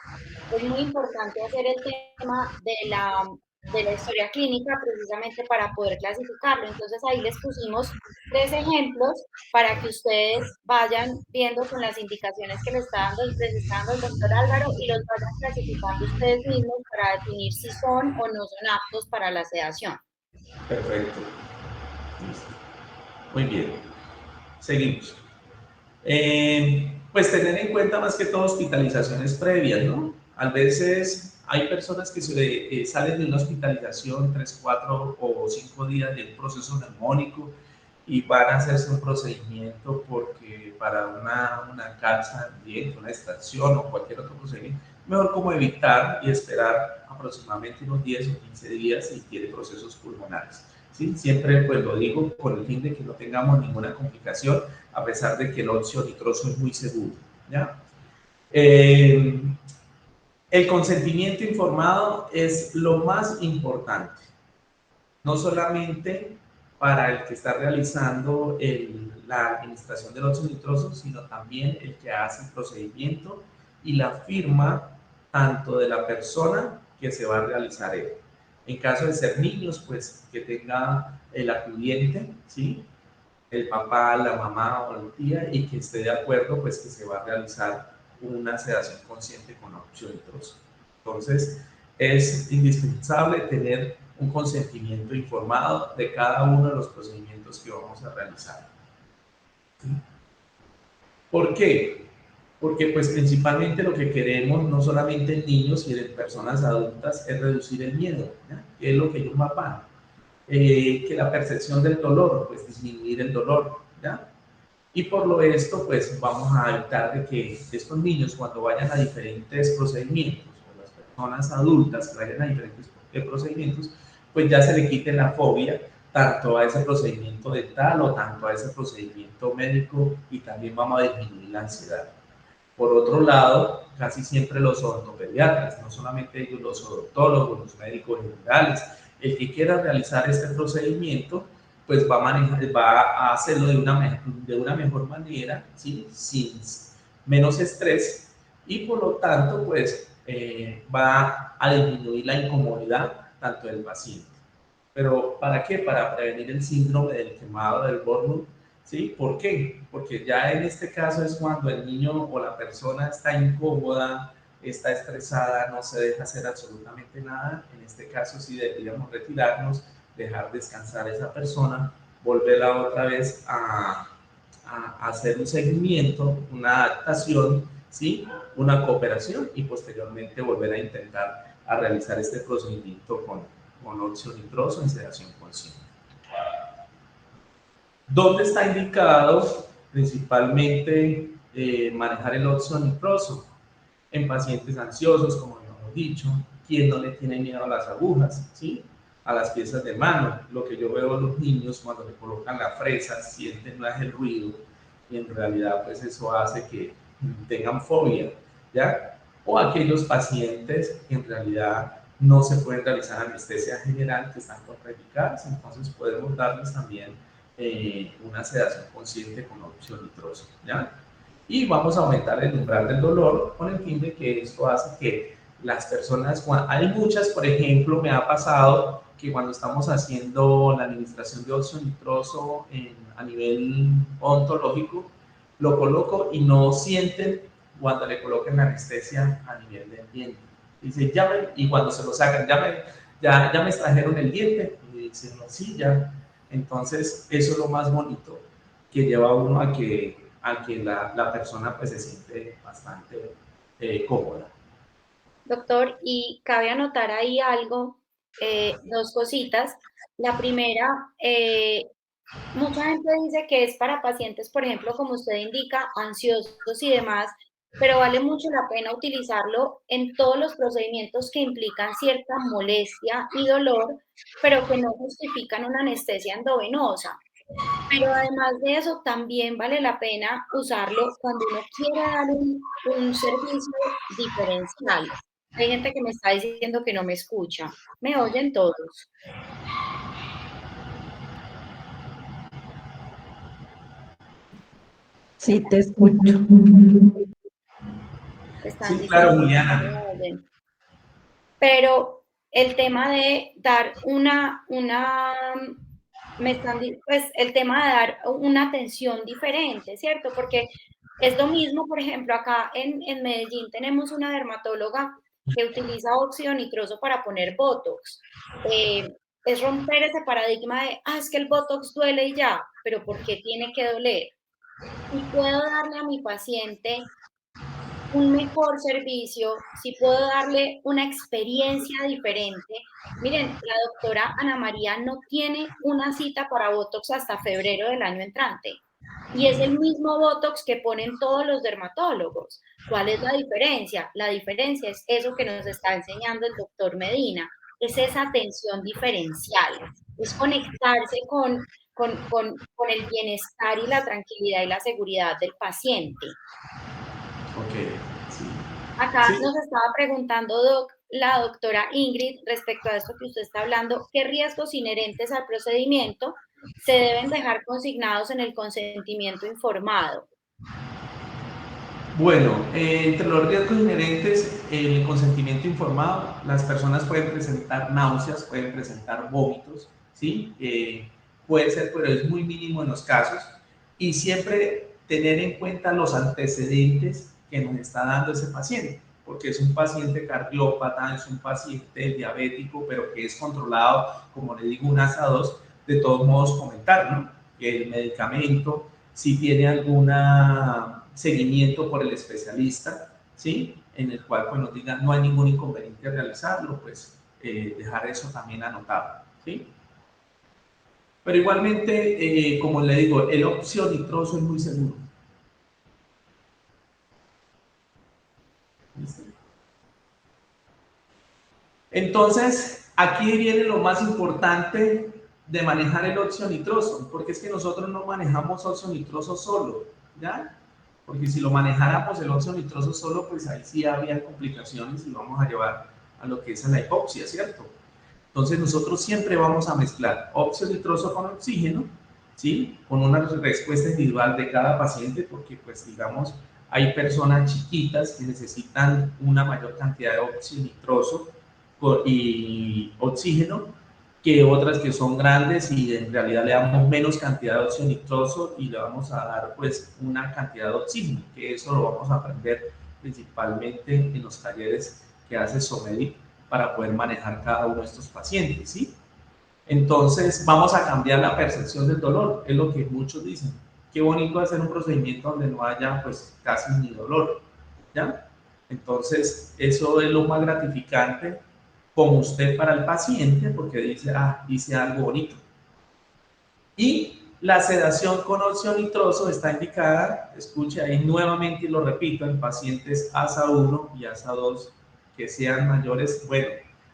es muy importante hacer el tema de la historia clínica precisamente para poder clasificarlo. Entonces ahí les pusimos 3 ejemplos para que ustedes vayan viendo con las indicaciones que les está dando el doctor Álvaro y los vayan clasificando ustedes mismos para definir si son o no son aptos para la sedación. Perfecto. Listo. Muy bien. Seguimos. Pues tener en cuenta más que todo hospitalizaciones previas, ¿no? A veces hay personas que salen de una hospitalización 3, 4 o 5 días de un proceso neumónico y van a hacerse un procedimiento porque para una calza de diente, una extracción o cualquier otro procedimiento, mejor como evitar y esperar aproximadamente unos 10 o 15 días si tiene procesos pulmonares. ¿Sí? Siempre pues lo digo con el fin de que no tengamos ninguna complicación, a pesar de que el óxido nitroso es muy seguro. ¿Ya? El consentimiento informado es lo más importante, no solamente para el que está realizando la administración del óxido nitroso, sino también el que hace el procedimiento y la firma tanto de la persona que se va a realizar él. En caso de ser niños, pues que tenga el acudiente, ¿sí? El papá, la mamá o la tía y que esté de acuerdo, pues que se va a realizar una sedación consciente con óxido nitroso. Entonces, es indispensable tener un consentimiento informado de cada uno de los procedimientos que vamos a realizar. ¿Sí? ¿Por qué? Porque pues principalmente lo que queremos, no solamente en niños y en personas adultas, es reducir el miedo, ¿ya? Que es lo que ellos más van. Que la percepción del dolor, pues disminuir el dolor, ¿ya? Y por lo esto, pues vamos a evitar de que estos niños cuando vayan a diferentes procedimientos, o las personas adultas que vayan a diferentes procedimientos, pues ya se le quite la fobia tanto a ese procedimiento dental o tanto a ese procedimiento médico y también vamos a disminuir la ansiedad. Por otro lado, casi siempre los odontopediatras, no solamente ellos, los odontólogos, los médicos generales, el que quiera realizar este procedimiento, pues va a hacerlo de una mejor manera, ¿sí? Sin menos estrés y por lo tanto, pues va a disminuir la incomodidad tanto del paciente. ¿Pero para qué? Para prevenir el síndrome del quemado del burnout. ¿Sí? ¿Por qué? Porque ya en este caso es cuando el niño o la persona está incómoda, está estresada, no se deja hacer absolutamente nada. En este caso sí deberíamos retirarnos, dejar descansar a esa persona, volverla otra vez a hacer un seguimiento, una adaptación, ¿sí? Una cooperación y posteriormente volver a intentar a realizar este procedimiento con óxido nitroso en sedación consciente. ¿Dónde está indicado principalmente manejar el óxido nitroso? En pacientes ansiosos, como hemos dicho, quien no le tiene miedo a las agujas, ¿sí? A las piezas de mano. Lo que yo veo a los niños cuando le colocan la fresa, sienten más el ruido y en realidad pues eso hace que tengan fobia, ¿ya? O aquellos pacientes que en realidad no se pueden realizar anestesia general, que están contraindicadas, entonces podemos darles también una sedación consciente con óxido nitroso, ¿ya? Y vamos a aumentar el umbral del dolor con el fin de que esto hace que las personas, hay muchas, por ejemplo, me ha pasado que cuando estamos haciendo la administración de óxido nitroso a nivel odontológico, lo coloco y no sienten cuando le coloquen la anestesia a nivel del diente. Dice, llamen, y cuando se lo sacan, llamen, ya me extrajeron el diente, y dicen, no, sí, ya. Entonces, eso es lo más bonito que lleva a uno a que la persona pues se siente bastante cómoda. Doctor, y cabe anotar ahí algo, dos cositas. La primera, mucha gente dice que es para pacientes, por ejemplo, como usted indica, ansiosos y demás, pero vale mucho la pena utilizarlo en todos los procedimientos que implican cierta molestia y dolor, pero que no justifican una anestesia endovenosa. Pero además de eso, también vale la pena usarlo cuando uno quiere dar un servicio diferencial. Hay gente que me está diciendo que no me escucha. ¿Me oyen todos? Sí, te escucho. Están Sí, claro, diciendo que no me Juliana. oyen. Pero el tema de dar pues el tema de dar una atención diferente, ¿cierto? Porque es lo mismo, por ejemplo, acá en Medellín tenemos una dermatóloga que utiliza óxido nitroso para poner Botox. Es romper ese paradigma de, es que el Botox duele y ya, pero ¿por qué tiene que doler? Y puedo darle a mi paciente un mejor servicio, si puedo darle una experiencia diferente. Miren, la doctora Ana María no tiene una cita para Botox hasta febrero del año entrante. Y es el mismo Botox que ponen todos los dermatólogos. ¿Cuál es la diferencia? La diferencia es eso que nos está enseñando el doctor Medina, es esa atención diferencial, es conectarse con el bienestar y la tranquilidad y la seguridad del paciente. Ok, sí. Acá Sí, nos estaba preguntando la doctora Ingrid respecto a esto que usted está hablando, ¿qué riesgos inherentes al procedimiento se deben dejar consignados en el consentimiento informado? bueno, entre los riesgos inherentes, el consentimiento informado, las personas pueden presentar náuseas, pueden presentar vómitos, ¿sí? Puede ser, pero es muy mínimo en los casos. Y siempre tener en cuenta los antecedentes que nos está dando ese paciente, porque es un paciente cardiópata, es un paciente diabético, pero que es controlado, como le digo, un ASA2, de todos modos comentar, ¿no? Que el medicamento, si tiene alguna seguimiento por el especialista, ¿sí? En el cual pues, nos digan no hay ningún inconveniente en realizarlo, pues dejar eso también anotado, ¿sí? Pero igualmente, como le digo, el óxido nitroso es muy seguro. ¿Listo? Entonces, aquí viene lo más importante de manejar el óxido nitroso, porque es que nosotros no manejamos óxido nitroso solo, ¿ya? Porque si lo manejáramos el óxido nitroso solo, pues ahí sí había complicaciones y vamos a llevar a lo que es a la hipoxia, ¿cierto? Entonces nosotros siempre vamos a mezclar óxido nitroso con oxígeno, ¿sí? Con una respuesta individual de cada paciente, porque pues digamos, hay personas chiquitas que necesitan una mayor cantidad de óxido nitroso y oxígeno que otras que son grandes y en realidad le damos menos cantidad de óxido nitroso y le vamos a dar pues una cantidad de oxígeno, que eso lo vamos a aprender principalmente en los talleres que hace Somedic para poder manejar cada uno de estos pacientes, ¿sí? Entonces vamos a cambiar la percepción del dolor, es lo que muchos dicen. Qué bonito hacer un procedimiento donde no haya pues casi ni dolor, ¿ya? Entonces eso es lo más gratificante como usted para el paciente porque dice, hice algo bonito. Y la sedación con óxido nitroso está indicada, escuche ahí nuevamente y lo repito, en pacientes ASA1 y ASA2 que sean mayores, bueno,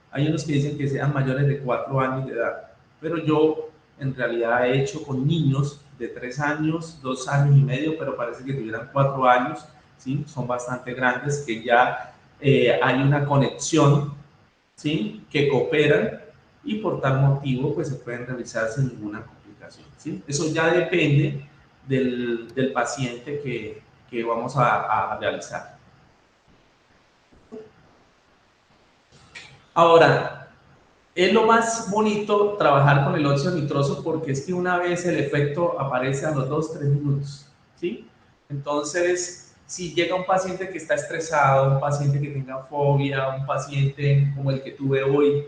hay unos que dicen que sean mayores de 4 años de edad, pero yo en realidad he hecho con niños de 3 años, 2 años y medio, pero parece que tuvieran 4 años, ¿sí? Son bastante grandes, que ya hay una conexión, ¿sí? Que cooperan y por tal motivo pues se pueden realizar sin ninguna complicación, ¿sí? Eso ya depende del paciente que vamos a realizar. Ahora, es lo más bonito trabajar con el óxido nitroso porque es que una vez el efecto aparece a los 2-3 minutos, ¿sí? Entonces, si llega un paciente que está estresado, un paciente que tenga fobia, un paciente como el que tuve hoy,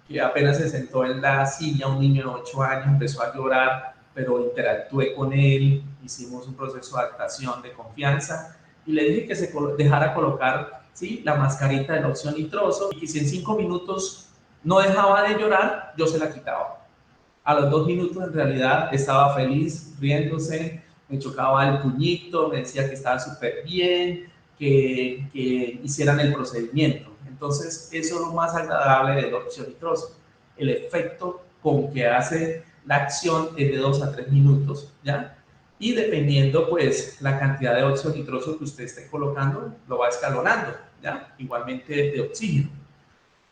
que apenas se sentó en la silla, un niño de 8 años empezó a llorar, pero interactué con él, hicimos un proceso de adaptación, de confianza, y le dije que se dejara colocar, ¿sí?, la mascarita del óxido nitroso, y que si en 5 minutos no dejaba de llorar, yo se la quitaba. A los 2 minutos en realidad estaba feliz, riéndose, me chocaba el puñito, me decía que estaba súper bien, que hicieran el procedimiento. Entonces, eso es lo más agradable del óxido nitroso. El efecto con que hace la acción es de 2 a 3 minutos, ¿ya? Y dependiendo, pues, la cantidad de óxido nitroso que usted esté colocando, lo va escalonando, ¿ya? Igualmente de oxígeno.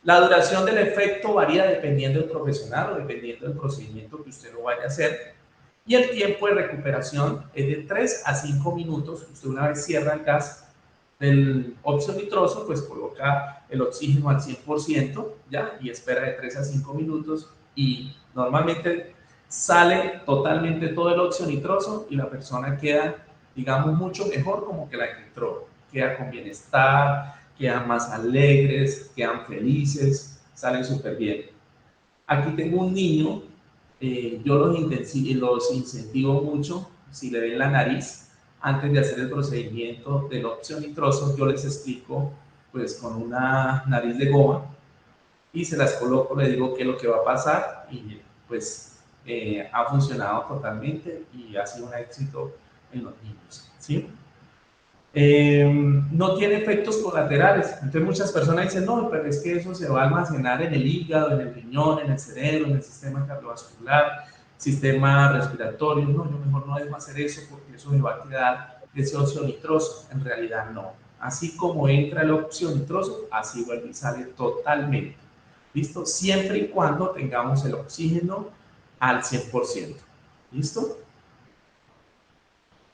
La duración del efecto varía dependiendo del profesional o dependiendo del procedimiento que usted lo vaya a hacer. Y el tiempo de recuperación es de 3 a 5 minutos. Usted una vez cierra el gas del óxido nitroso, pues coloca el oxígeno al 100%, ¿ya? Y espera de 3 a 5 minutos y normalmente sale totalmente todo el óxido nitroso y la persona queda, digamos, mucho mejor como que la que entró. Queda con bienestar, quedan más alegres, quedan felices, salen súper bien. Aquí tengo un niño, yo los incentivo mucho, si le ven la nariz, antes de hacer el procedimiento del óxido nitroso, yo les explico, pues con una nariz de goma, y se las coloco, le digo qué es lo que va a pasar, y pues ha funcionado totalmente y ha sido un éxito en los niños, ¿sí? No tiene efectos colaterales. Entonces muchas personas dicen, no, pero es que eso se va a almacenar en el hígado, en el riñón, en el cerebro, en el sistema cardiovascular, sistema respiratorio. No, yo mejor no debo hacer eso porque eso me va a quedar ese óxido nitroso. En realidad no. Así como entra el óxido nitroso, así vuelve y sale totalmente. ¿Listo? Siempre y cuando tengamos el oxígeno al 100%. ¿Listo?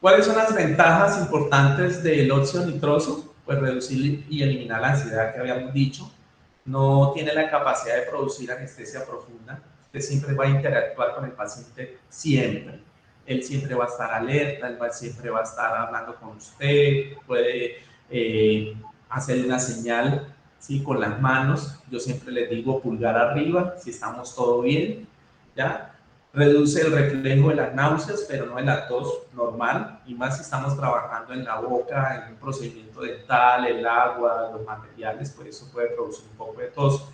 ¿Cuáles son las ventajas importantes del óxido nitroso? Pues reducir y eliminar la ansiedad que habíamos dicho. No tiene la capacidad de producir anestesia profunda. Usted siempre va a interactuar con el paciente, siempre. Él siempre va a estar alerta, él siempre va a estar hablando con usted, puede hacerle una señal, ¿sí?, con las manos. Yo siempre les digo pulgar arriba, si estamos todo bien, ¿ya? Reduce el reflejo de las náuseas, pero no de la tos normal, y más si estamos trabajando en la boca, en un procedimiento dental, el agua, los materiales, pues eso puede producir un poco de tos.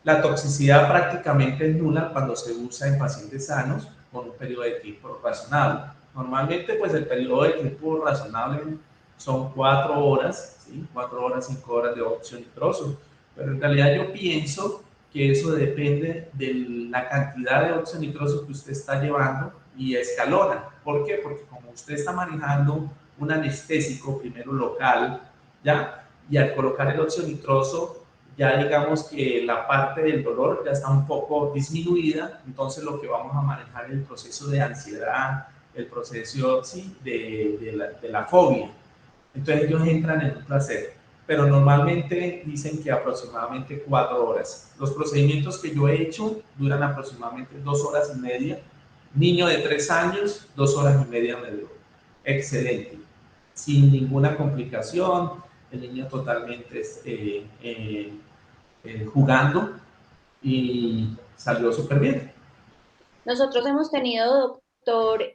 La toxicidad prácticamente es nula cuando se usa en pacientes sanos con un periodo de tiempo razonable. Normalmente, pues el periodo de tiempo razonable son 4 horas, ¿sí? 4 horas, 5 horas de óxido nitroso, pero en realidad yo pienso que eso depende de la cantidad de óxido nitroso que usted está llevando y escalona. ¿Por qué? Porque como usted está manejando un anestésico primero local, ¿ya? Y al colocar el óxido nitroso, ya digamos que la parte del dolor ya está un poco disminuida, entonces lo que vamos a manejar es el proceso de ansiedad, el proceso, sí, de la fobia. Entonces ellos entran en un placer, pero normalmente dicen que aproximadamente 4 horas. Los procedimientos que yo he hecho duran aproximadamente 2 horas y media. Niño de 3 años, 2 horas y media me duró. Excelente, sin ninguna complicación, el niño totalmente jugando y salió súper bien. Nosotros hemos tenido, doctor,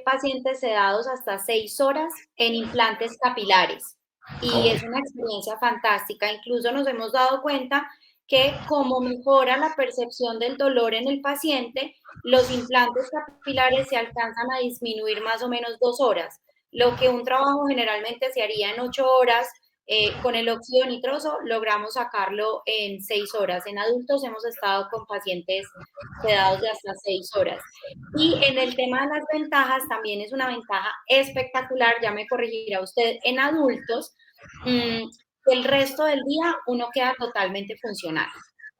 pacientes sedados hasta 6 horas en implantes capilares y es una experiencia fantástica. Incluso nos hemos dado cuenta que como mejora la percepción del dolor en el paciente, los implantes capilares se alcanzan a disminuir más o menos 2 horas, lo que un trabajo generalmente se haría en 8 horas. Con el óxido nitroso logramos sacarlo en 6 horas. En adultos hemos estado con pacientes sedados de hasta 6 horas. Y en el tema de las ventajas, también es una ventaja espectacular, ya me corregirá usted, en adultos, el resto del día uno queda totalmente funcional,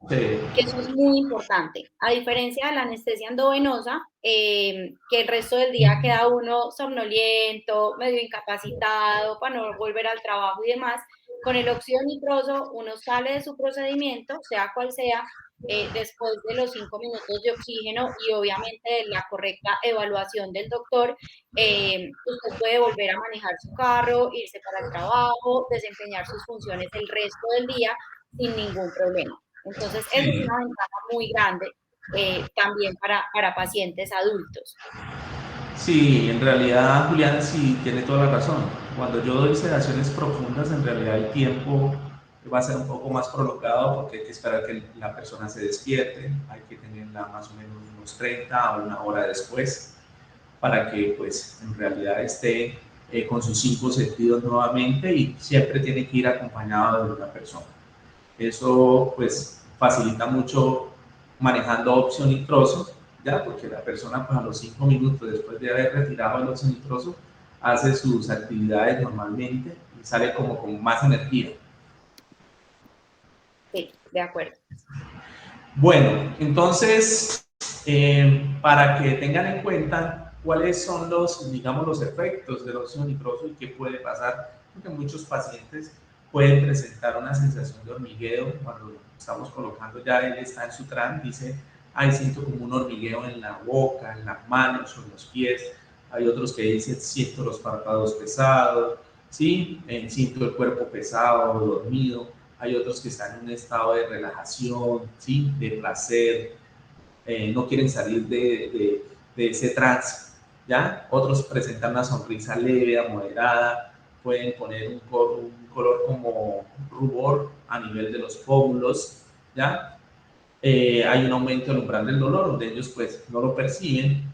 Sí. que eso es muy importante. A diferencia de la anestesia endovenosa, que el resto del día queda uno somnoliento, medio incapacitado para no volver al trabajo y demás, con el óxido nitroso uno sale de su procedimiento, sea cual sea, después de los 5 minutos de oxígeno y obviamente de la correcta evaluación del doctor, usted puede volver a manejar su carro, irse para el trabajo, desempeñar sus funciones el resto del día sin ningún problema. Entonces, esa es una ventaja muy grande también para pacientes adultos. Sí, en realidad, Julián, sí tiene toda la razón. Cuando yo doy sedaciones profundas, en realidad el tiempo va a ser un poco más prolongado porque hay que esperar que la persona se despierte, hay que tenerla más o menos unos 30 a una hora después para que pues en realidad esté con sus 5 sentidos nuevamente, y siempre tiene que ir acompañado de una persona. Eso pues facilita mucho manejando óxido nitroso, ya, porque la persona pues a los 5 minutos después de haber retirado el óxido nitroso hace sus actividades normalmente y sale como con más energía. Sí, de acuerdo. Bueno, entonces, para que tengan en cuenta cuáles son los, digamos, los efectos del óxido nitroso y qué puede pasar, porque muchos pacientes pueden presentar una sensación de hormigueo cuando estamos colocando, ya él está en su tran, dice, ay, siento como un hormigueo en la boca, en las manos o en los pies. Hay otros que dicen, siento los párpados pesados, ¿sí? Siento el cuerpo pesado, dormido. Hay otros que están en un estado de relajación, ¿sí? De placer, no quieren salir de ese trance, ¿ya? Otros presentan una sonrisa leve a moderada, pueden poner un color como rubor a nivel de los pómulos, ¿ya? Hay un aumento del umbral del dolor, donde ellos pues no lo perciben.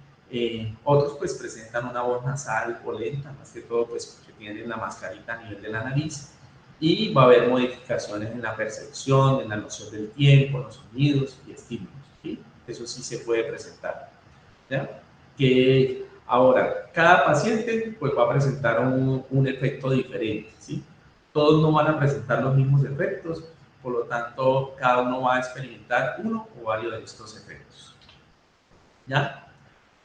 Otros pues presentan una voz nasal o lenta, más que todo pues porque tienen la mascarita a nivel de la nariz, y va a haber modificaciones en la percepción, en la noción del tiempo, en los sonidos y estímulos, ¿sí? Eso sí se puede presentar, ¿ya? Que ahora, cada paciente pues va a presentar un efecto diferente, ¿sí? Todos no van a presentar los mismos efectos, por lo tanto, cada uno va a experimentar uno o varios de estos efectos, ¿ya?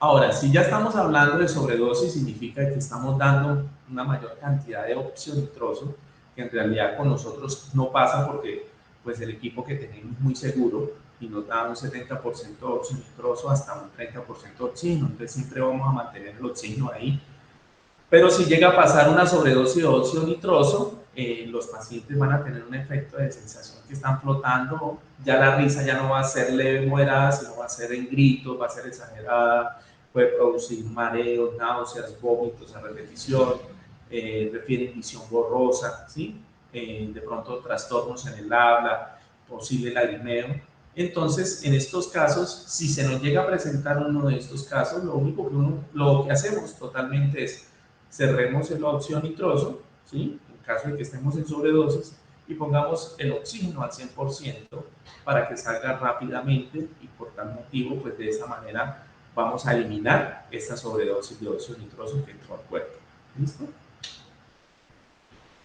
Ahora, si ya estamos hablando de sobredosis, significa que estamos dando una mayor cantidad de óxido nitroso, que en realidad con nosotros no pasa porque pues el equipo que tenemos es muy seguro y nos da un 70% de óxido nitroso hasta un 30% de oxígeno, entonces siempre vamos a mantener el oxígeno ahí. Pero si llega a pasar una sobredosis de óxido nitroso, los pacientes van a tener un efecto de sensación que están flotando, ya la risa ya no va a ser leve, moderada, sino va a ser en gritos, va a ser exagerada, puede producir mareos, náuseas, vómitos a repetición, refieren visión borrosa, ¿sí? De pronto trastornos en el habla, posible lagrimeo. Entonces, en estos casos, si se nos llega a presentar uno de estos casos, lo que hacemos totalmente es cerremos el óxido nitroso, ¿sí? En caso de que estemos en sobredosis, y pongamos el oxígeno al 100% para que salga rápidamente, y por tal motivo, pues de esa manera vamos a eliminar esta sobredosis de óxido nitroso que entró al cuerpo. ¿Listo?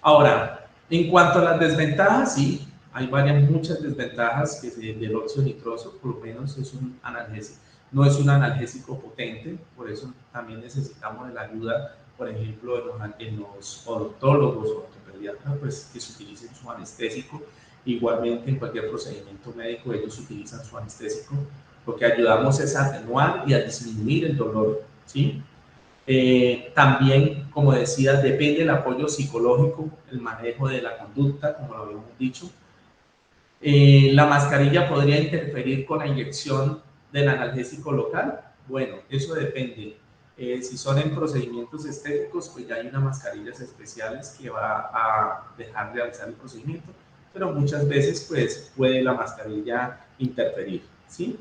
Ahora, en cuanto a las desventajas, sí, hay muchas desventajas del óxido nitroso, por lo menos es un analgésico. No es un analgésico potente, por eso también necesitamos de la ayuda, por ejemplo, en los odontólogos o ortopediatras, pues que se utilicen su anestésico. Igualmente, en cualquier procedimiento médico, ellos utilizan su anestésico. Lo que ayudamos es a atenuar y a disminuir el dolor, ¿sí? También, como decía, depende del apoyo psicológico, el manejo de la conducta, como lo habíamos dicho. La mascarilla podría interferir con la inyección del analgésico local. Bueno, eso depende. Si son en procedimientos estéticos, pues ya hay unas mascarillas especiales que va a dejar de realizar el procedimiento, pero muchas veces pues puede la mascarilla interferir, ¿sí?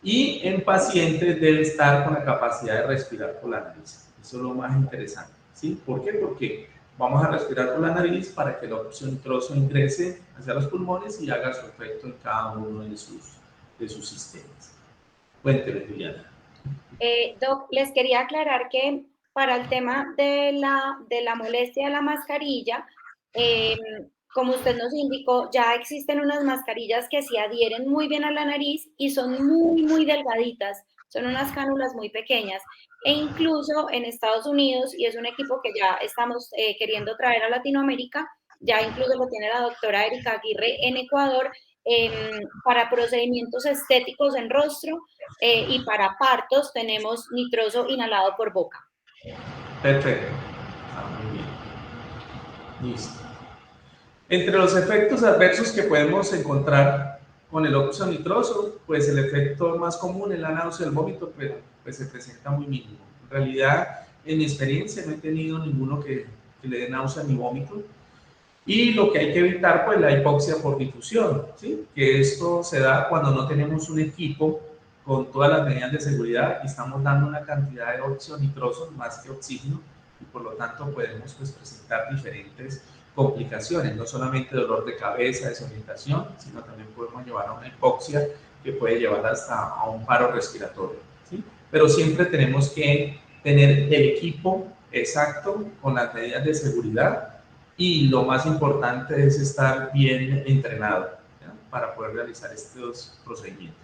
Y en pacientes debe estar con la capacidad de respirar por la nariz. Eso es lo más interesante, ¿sí? ¿Por qué? Porque vamos a respirar por la nariz para que el óxido nitroso ingrese hacia los pulmones y haga su efecto en cada uno de sus sistemas. Cuénteme, Juliana. Doc, les quería aclarar que para el tema de la molestia de la mascarilla, eh, como usted nos indicó, ya existen unas mascarillas que se adhieren muy bien a la nariz y son muy delgaditas, son unas cánulas muy pequeñas. E incluso en Estados Unidos, y es un equipo que ya estamos queriendo traer a Latinoamérica, ya incluso lo tiene la doctora Erika Aguirre en Ecuador, para procedimientos estéticos en rostro, y para partos tenemos nitroso inhalado por boca. Perfecto. Muy bien. Listo. Entre los efectos adversos que podemos encontrar con el óxido nitroso, pues el efecto más común es la náusea y el vómito, pero pues se presenta muy mínimo. En realidad, en mi experiencia no he tenido ninguno que le dé náusea ni vómito. Y lo que hay que evitar, pues la hipoxia por difusión, ¿sí? Que esto se da cuando no tenemos un equipo con todas las medidas de seguridad y estamos dando una cantidad de óxido nitroso más que oxígeno y por lo tanto podemos pues, presentar diferentes complicaciones, no solamente dolor de cabeza, desorientación, sino también podemos llevar a una hipoxia que puede llevar hasta a un paro respiratorio, ¿sí? Pero siempre tenemos que tener el equipo exacto con las medidas de seguridad y lo más importante es estar bien entrenado, ¿ya? Para poder realizar estos procedimientos.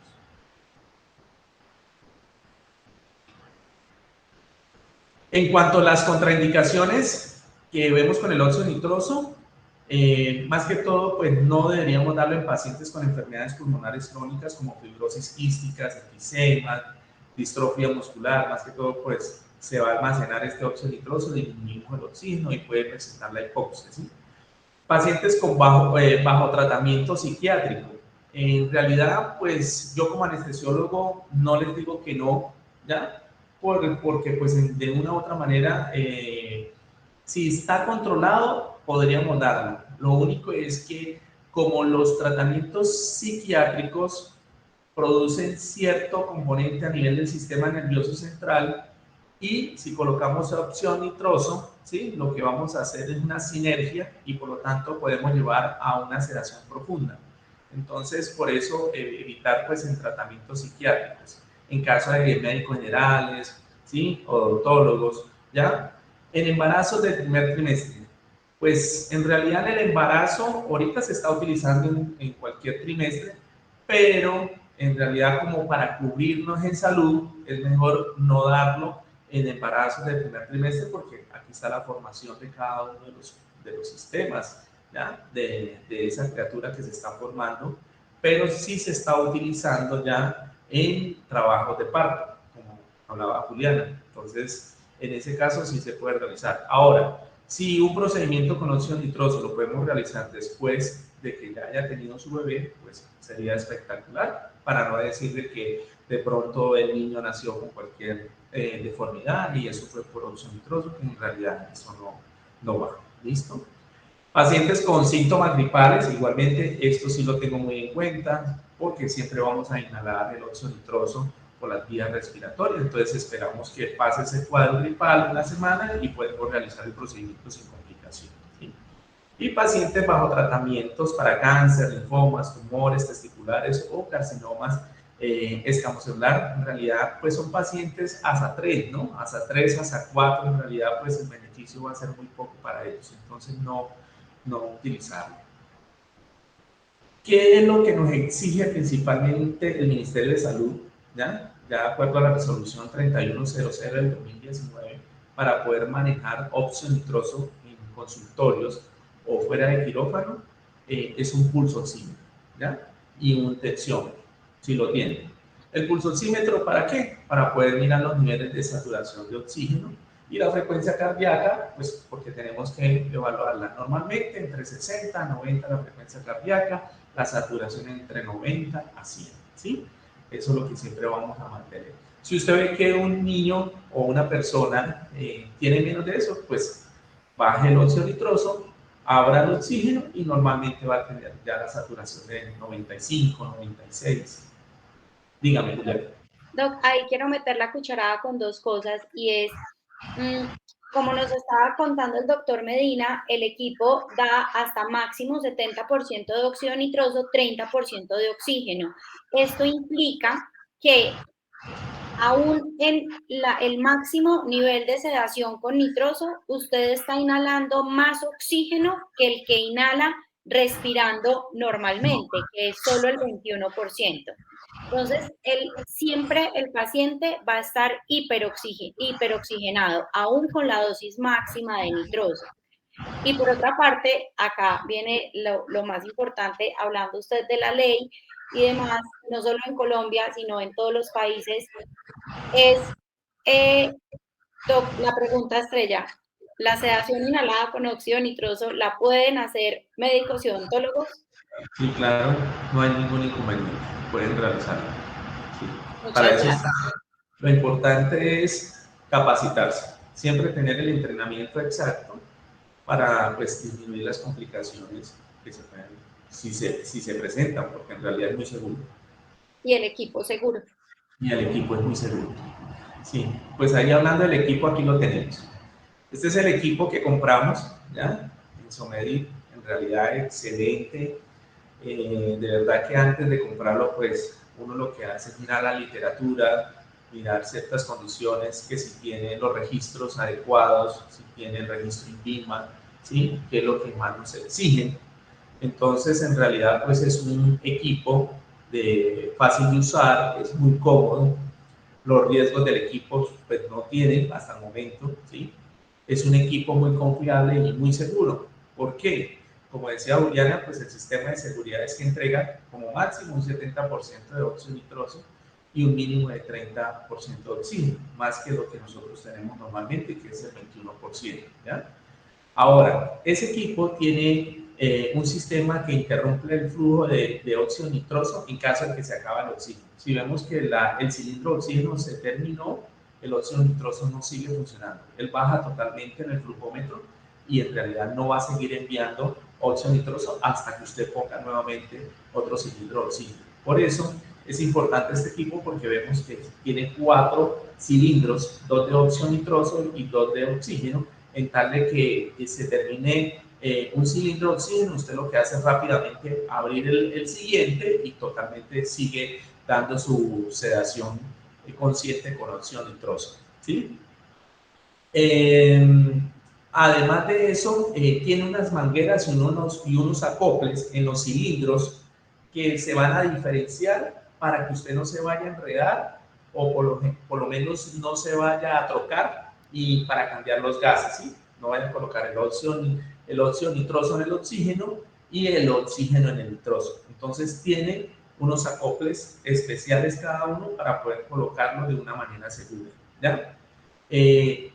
En cuanto a las contraindicaciones que vemos con el óxido nitroso, más que todo, pues no deberíamos darlo en pacientes con enfermedades pulmonares crónicas como fibrosis quísticas, enfisema, distrofia muscular, más que todo, pues se va a almacenar este óxido nitroso, disminuimos el oxígeno y puede presentar la hipoxia, ¿sí? Pacientes con bajo tratamiento psiquiátrico. En realidad, pues yo como anestesiólogo no les digo que no, ¿ya? Porque pues de una u otra manera, si está controlado, podríamos darlo. Lo único es que como los tratamientos psiquiátricos producen cierto componente a nivel del sistema nervioso central y si colocamos óxido nitroso, ¿sí? Lo que vamos a hacer es una sinergia y por lo tanto podemos llevar a una sedación profunda. Entonces, por eso evitar pues en tratamientos psiquiátricos, en caso de médicos generales, ¿sí? O odontólogos, ¿ya? En embarazos del primer trimestre, pues en realidad el embarazo ahorita se está utilizando en cualquier trimestre, pero en realidad como para cubrirnos en salud es mejor no darlo en embarazos del primer trimestre porque aquí está la formación de cada uno de los sistemas, ¿ya? De esa criatura que se está formando, pero sí se está utilizando ya en trabajos de parto, como hablaba Juliana. Entonces, en ese caso sí se puede realizar. Ahora, si un procedimiento con óxido nitroso lo podemos realizar después de que ya haya tenido su bebé, pues sería espectacular, para no decir de que de pronto el niño nació con cualquier deformidad y eso fue por óxido nitroso, que en realidad eso no va. ¿Listo? Pacientes con síntomas gripales, igualmente, esto sí lo tengo muy en cuenta, porque siempre vamos a inhalar el óxido nitroso por las vías respiratorias, entonces esperamos que pase ese cuadro gripal una semana y podemos realizar el procedimiento sin complicaciones, ¿sí? Y pacientes bajo tratamientos para cáncer, linfomas, tumores testiculares o carcinomas escamocelular, en realidad pues son pacientes ASA 3, ¿no? ASA 3, ASA 4, en realidad pues el beneficio va a ser muy poco para ellos, entonces no utilizarlo. ¿Qué es lo que nos exige principalmente el Ministerio de Salud? ¿Ya? De acuerdo a la resolución 3100 del 2019, para poder manejar óxido nitroso en consultorios o fuera de quirófano, es un pulsoxímetro, ¿ya? Y un tensiómetro, si lo tienen. ¿El pulsoxímetro para qué? Para poder mirar los niveles de saturación de oxígeno y la frecuencia cardíaca, pues porque tenemos que evaluarla normalmente entre 60 a 90 la frecuencia cardíaca, la saturación entre 90 a 100, ¿sí? Eso es lo que siempre vamos a mantener. Si usted ve que un niño o una persona tiene menos de eso, pues baje el óxido nitroso, abra el oxígeno y normalmente va a tener ya la saturación de 95, 96. Dígame, Julián. Doc, ahí quiero meter la cucharada con dos cosas y es, como nos estaba contando el doctor Medina, el equipo da hasta máximo 70% de óxido nitroso, 30% de oxígeno. Esto implica que aún en el máximo nivel de sedación con nitroso, usted está inhalando más oxígeno que el que inhala respirando normalmente, que es solo el 21%. Entonces, siempre el paciente va a estar hiperoxigenado, aún con la dosis máxima de nitroso. Y por otra parte, acá viene lo más importante, hablando usted de la ley y demás, no solo en Colombia, sino en todos los países, es la pregunta estrella. ¿La sedación inhalada con óxido nitroso la pueden hacer médicos y odontólogos? Sí, claro, no hay ningún inconveniente, pueden realizarlo. Sí. Para Muchas eso gracias. lo importante es capacitarse, siempre tener el entrenamiento exacto para pues, disminuir las complicaciones que se pueden, si se presentan, porque en realidad es muy seguro. Y el equipo seguro. Y el equipo es muy seguro. Sí, pues ahí hablando del equipo, aquí lo tenemos. Este es el equipo que compramos, ¿ya? En Somedit, en realidad excelente. De verdad que antes de comprarlo, pues uno lo que hace es mirar la literatura, mirar ciertas condiciones, que si tiene los registros adecuados, si tiene el registro INVIMA, ¿sí? Que es lo que más nos exigen. Entonces, en realidad, pues es un equipo fácil de usar, es muy cómodo, los riesgos del equipo pues no tienen hasta el momento, ¿sí? Es un equipo muy confiable y muy seguro. ¿Por qué? Como decía Juliana, pues el sistema de seguridad es que entrega como máximo un 70% de óxido nitroso y un mínimo de 30% de oxígeno, más que lo que nosotros tenemos normalmente, que es el 21%, ¿ya? Ahora, ese equipo tiene un sistema que interrumpe el flujo de óxido nitroso en caso de que se acabe el oxígeno. Si vemos que el cilindro de oxígeno se terminó, el óxido nitroso no sigue funcionando. Él baja totalmente en el flujómetro y en realidad no va a seguir enviando óxido nitroso hasta que usted ponga nuevamente otro cilindro de oxígeno. Por eso es importante este equipo porque vemos que tiene 4 cilindros, 2 de óxido nitroso y 2 de oxígeno, en tal de que se termine un cilindro de oxígeno, usted lo que hace es rápidamente abrir el siguiente y totalmente sigue dando su sedación consciente con óxido nitroso, ¿sí? Además de eso, tiene unas mangueras y unos acoples en los cilindros que se van a diferenciar para que usted no se vaya a enredar o por lo menos no se vaya a trocar y para cambiar los gases, ¿sí? No vayan a colocar el óxido nitroso en el oxígeno y el oxígeno en el nitroso. Entonces tiene unos acoples especiales cada uno para poder colocarlo de una manera segura, ¿ya?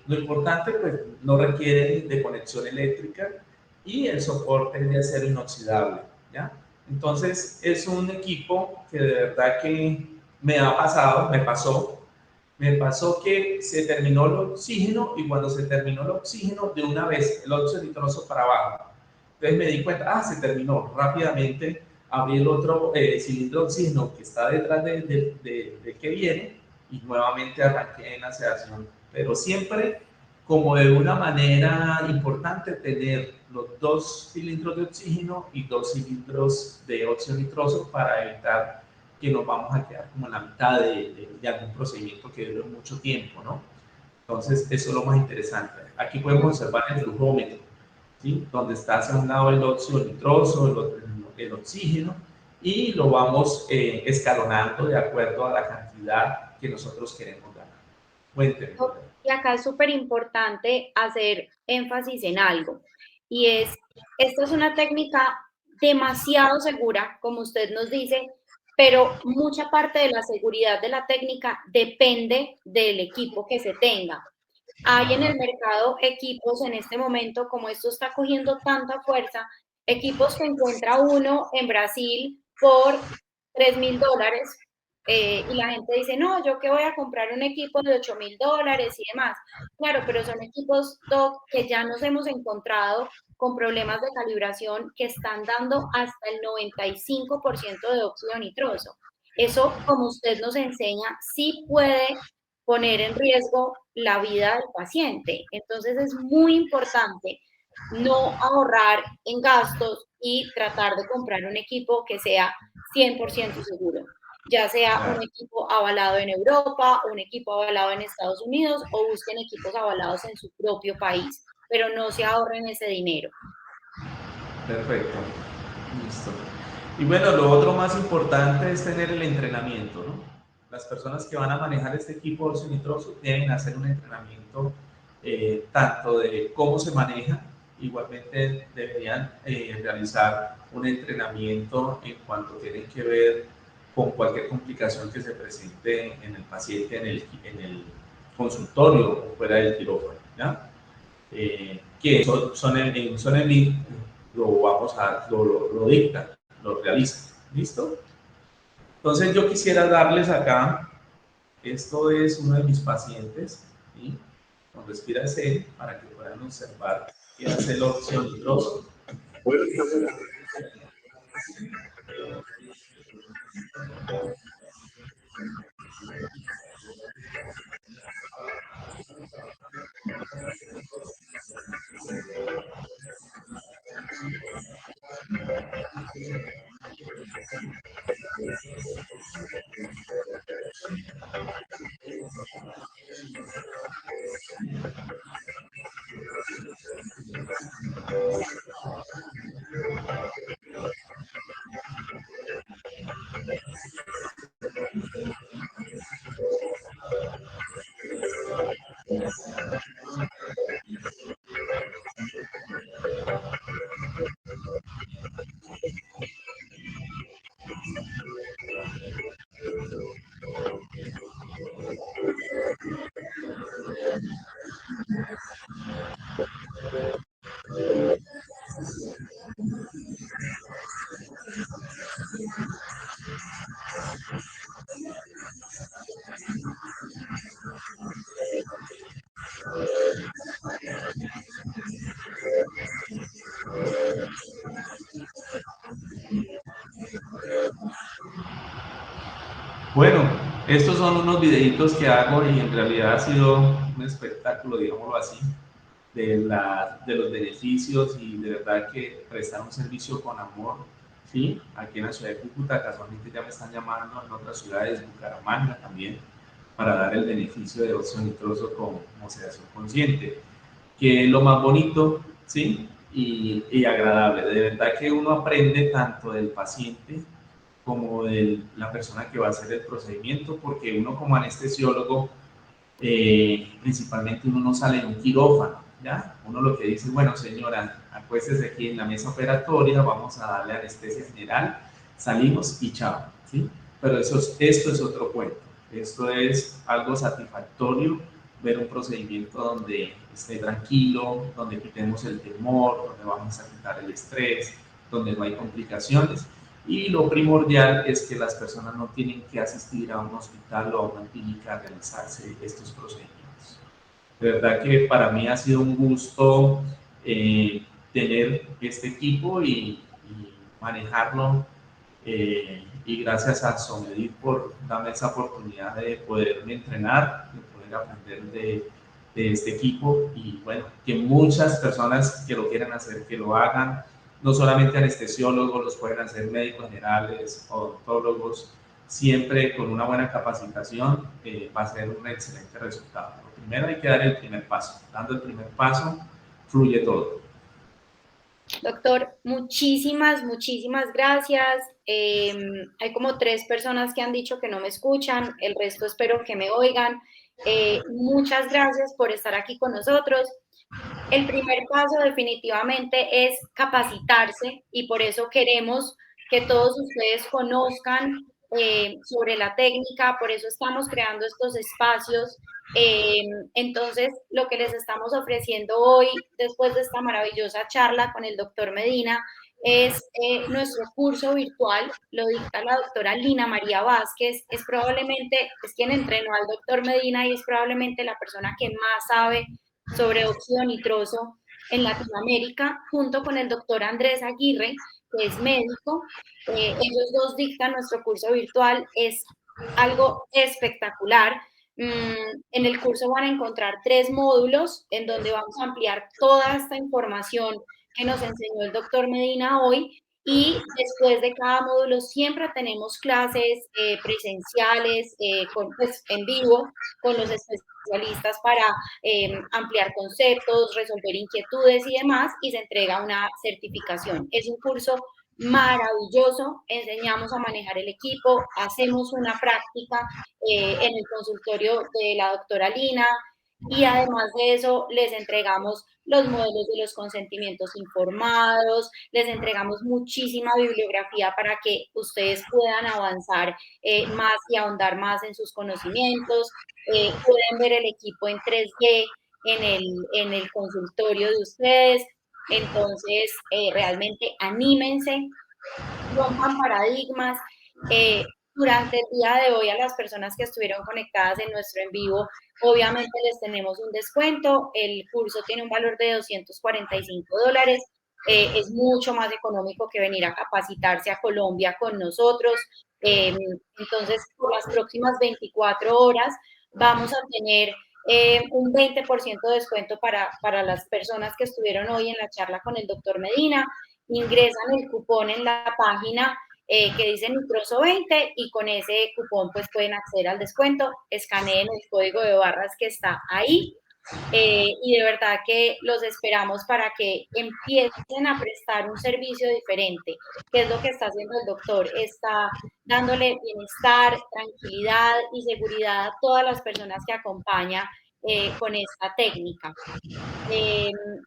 Lo importante, pues, no requiere de conexión eléctrica y el soporte es de acero inoxidable, ¿ya? Entonces, es un equipo que de verdad que me pasó que se terminó el oxígeno y cuando se terminó el oxígeno, de una vez el óxido nitroso para abajo. Entonces me di cuenta, se terminó rápidamente, abrí el otro cilindro de oxígeno que está detrás de que viene y nuevamente arranqué en la sedación. Pero siempre como de una manera importante tener los 2 cilindros de oxígeno y 2 cilindros de óxido nitroso para evitar que nos vamos a quedar como en la mitad de algún procedimiento que dure mucho tiempo, ¿no? Entonces, eso es lo más interesante. Aquí podemos observar el flujómetro, ¿sí? Donde está hacia un lado el óxido nitroso, el oxígeno, y lo vamos escalonando de acuerdo a la cantidad que nosotros queremos ganar. Cuénteme. Y acá es súper importante hacer énfasis en algo, y esta es una técnica demasiado segura, como usted nos dice, pero mucha parte de la seguridad de la técnica depende del equipo que se tenga. Hay en el mercado equipos en este momento, como esto está cogiendo tanta fuerza, equipos que encuentra uno en Brasil por $3,000, y la gente dice, no, yo que voy a comprar un equipo de $8,000 y demás. Claro, pero son equipos, Doc, que ya nos hemos encontrado con problemas de calibración que están dando hasta el 95% de óxido nitroso. Eso, como usted nos enseña, sí puede poner en riesgo la vida del paciente. Entonces es muy importante no ahorrar en gastos y tratar de comprar un equipo que sea 100% seguro, ya sea un equipo avalado en Europa, un equipo avalado en Estados Unidos o busquen equipos avalados en su propio país, pero no se ahorren ese dinero. Perfecto, listo. Y bueno, lo otro más importante es tener el entrenamiento, ¿no? Las personas que van a manejar este equipo óxido nitroso deben hacer un entrenamiento tanto de cómo se maneja, igualmente deberían realizar un entrenamiento en cuanto tienen que ver con cualquier complicación que se presente en el paciente, en el consultorio o fuera del quirófano, ¿ya? que son el link, lo dictan, lo realizan. ¿Listo? Entonces yo quisiera darles acá, esto es uno de mis pacientes, ¿sí? Con respira C para que puedan observar qué hace el óxido nitroso. Bueno, estos son unos videitos que hago y en realidad ha sido un espectáculo, digámoslo así, de los beneficios y de verdad que prestar un servicio con amor, ¿sí? Aquí en la ciudad de Cúcuta, casualmente ya me están llamando en otras ciudades, Bucaramanga también, para dar el beneficio de óxido nitroso con sedación consciente, que es lo más bonito, ¿sí? Y agradable. De verdad que uno aprende tanto del paciente como de la persona que va a hacer el procedimiento, porque uno como anestesiólogo, principalmente uno no sale en un quirófano, ¿ya? Uno lo que dice, bueno señora, acuéstese aquí en la mesa operatoria, vamos a darle anestesia general, salimos y chao, ¿sí? Pero esto es otro cuento, esto es algo satisfactorio, ver un procedimiento donde esté tranquilo, donde quitemos el temor, donde vamos a quitar el estrés, donde no hay complicaciones. Y lo primordial es que las personas no tienen que asistir a un hospital o a una clínica a realizarse estos procedimientos. De verdad que para mí ha sido un gusto tener este equipo y manejarlo. Y gracias a Somedit por darme esa oportunidad de poderme entrenar, de poder aprender de este equipo y bueno, que muchas personas que lo quieran hacer, que lo hagan, no solamente anestesiólogos, los pueden hacer médicos generales, odontólogos, siempre con una buena capacitación va a ser un excelente resultado. Lo primero hay que dar el primer paso, dando el primer paso fluye todo. Doctor, muchísimas gracias. Hay como 3 personas que han dicho que no me escuchan, el resto espero que me oigan. Muchas gracias por estar aquí con nosotros. El primer paso definitivamente es capacitarse y por eso queremos que todos ustedes conozcan sobre la técnica, por eso estamos creando estos espacios. Entonces, lo que les estamos ofreciendo hoy, después de esta maravillosa charla con el doctor Medina, es nuestro curso virtual, lo dicta la doctora Lina María Vázquez, es quien entrenó al doctor Medina y es probablemente la persona que más sabe sobre óxido nitroso en Latinoamérica, junto con el doctor Andrés Aguirre, que es médico. Ellos dos dictan nuestro curso virtual, es algo espectacular. En el curso van a encontrar 3 módulos en donde vamos a ampliar toda esta información que nos enseñó el doctor Medina hoy y después de cada módulo siempre tenemos clases presenciales pues, en vivo con los especialistas para ampliar conceptos, resolver inquietudes y demás y se entrega una certificación. Es un curso maravilloso, enseñamos a manejar el equipo, hacemos una práctica en el consultorio de la doctora Lina y además de eso les entregamos los modelos de los consentimientos informados, les entregamos muchísima bibliografía para que ustedes puedan avanzar más y ahondar más en sus conocimientos, pueden ver el equipo en 3D en el consultorio de ustedes. Entonces, realmente anímense, rompan paradigmas. Durante el día de hoy a las personas que estuvieron conectadas en nuestro en vivo, obviamente les tenemos un descuento. El curso tiene un valor de $245. Es mucho más económico que venir a capacitarse a Colombia con nosotros. Entonces, por las próximas 24 horas vamos a tener un 20% de descuento para las personas que estuvieron hoy en la charla con el doctor Medina. Ingresan el cupón en la página que dice Nitroso 20 y con ese cupón pues pueden acceder al descuento, escaneen el código de barras que está ahí y de verdad que los esperamos para que empiecen a prestar un servicio diferente, que es lo que está haciendo el doctor, está dándole bienestar, tranquilidad y seguridad a todas las personas que acompaña con esta técnica.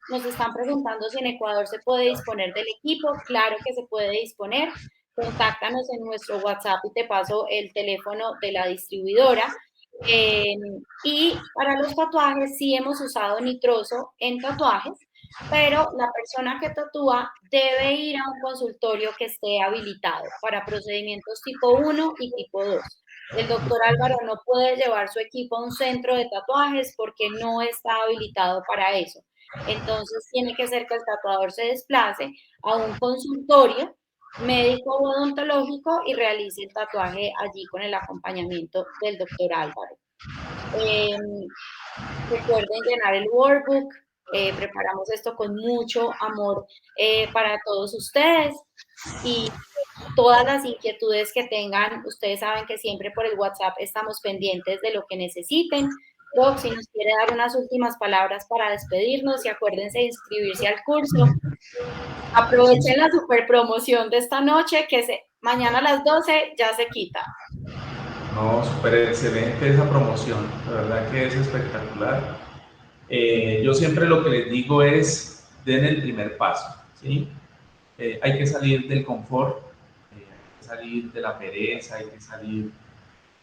Nos están preguntando si en Ecuador se puede disponer del equipo. Claro que se puede disponer. Contáctanos en nuestro WhatsApp y te paso el teléfono de la distribuidora. Y para los tatuajes sí hemos usado nitroso en tatuajes, pero la persona que tatúa debe ir a un consultorio que esté habilitado para procedimientos tipo 1 y tipo 2. El doctor Álvaro no puede llevar su equipo a un centro de tatuajes porque no está habilitado para eso. Entonces tiene que ser que el tatuador se desplace a un consultorio médico o odontológico y realice el tatuaje allí con el acompañamiento del doctor Álvaro. Recuerden llenar el workbook. Preparamos esto con mucho amor para todos ustedes y todas las inquietudes que tengan, ustedes saben que siempre por el WhatsApp estamos pendientes de lo que necesiten. Doc, si nos quiere dar unas últimas palabras para despedirnos y acuérdense de inscribirse al curso. Aprovechen la super promoción de esta noche que mañana a las 12 ya se quita. No, súper excelente esa promoción, la verdad que es espectacular. Yo siempre lo que les digo es, den el primer paso, ¿sí? Hay que salir del confort, hay que salir de la pereza, hay que salir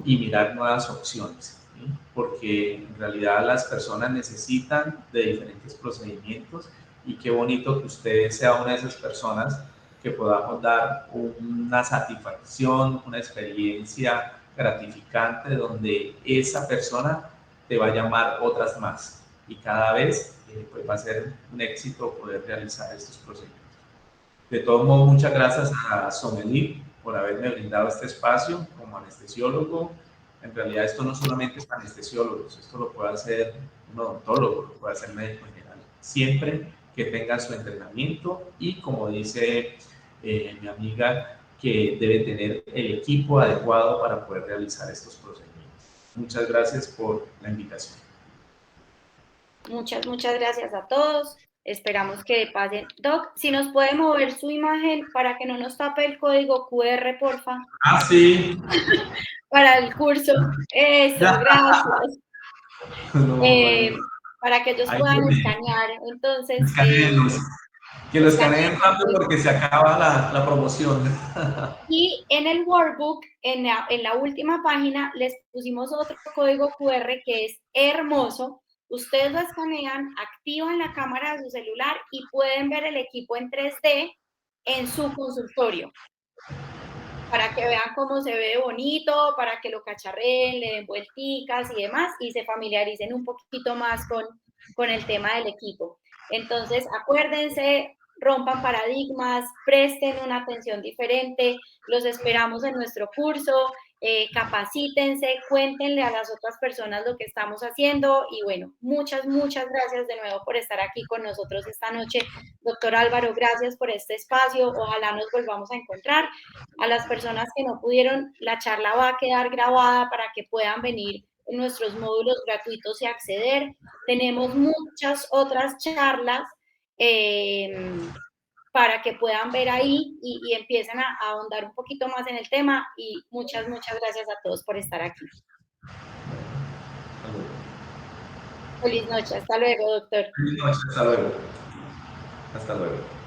y mirar nuevas opciones, ¿sí? Porque en realidad las personas necesitan de diferentes procedimientos y qué bonito que usted sea una de esas personas que podamos dar una satisfacción, una experiencia gratificante donde esa persona te va a llamar otras más y cada vez pues va a ser un éxito poder realizar estos procedimientos. De todos modos, muchas gracias a Somelit por haberme brindado este espacio como anestesiólogo. En realidad esto no solamente es para anestesiólogos, esto lo puede hacer un odontólogo, lo puede hacer médico en general, siempre que tenga su entrenamiento y como dice mi amiga, que debe tener el equipo adecuado para poder realizar estos procedimientos. Muchas gracias por la invitación. Muchas gracias a todos. Esperamos que pasen. Doc, si nos puede mover su imagen para que no nos tape el código QR, porfa. Ah, sí. Para el curso. Eso, gracias. No, para que ellos puedan escanear. Entonces, que lo escaneen rápido porque se acaba la promoción. Y en el workbook, en la última página, les pusimos otro código QR que es hermoso. Ustedes lo escanean, activan la cámara de su celular y pueden ver el equipo en 3D en su consultorio. Para que vean cómo se ve bonito, para que lo cacharreen, le den vuelticas y demás, y se familiaricen un poquito más con el tema del equipo. Entonces, acuérdense, rompan paradigmas, presten una atención diferente, los esperamos en nuestro curso, capacítense, cuéntenle a las otras personas lo que estamos haciendo y bueno, muchas gracias de nuevo por estar aquí con nosotros esta noche. Doctor Álvaro, gracias por este espacio, ojalá nos volvamos a encontrar. A las personas que no pudieron, la charla va a quedar grabada para que puedan venir en nuestros módulos gratuitos y acceder. Tenemos muchas otras charlas para que puedan ver ahí y empiecen a ahondar un poquito más en el tema y muchas gracias a todos por estar aquí. Feliz noche, hasta luego, doctor. Feliz noche, hasta luego. Hasta luego.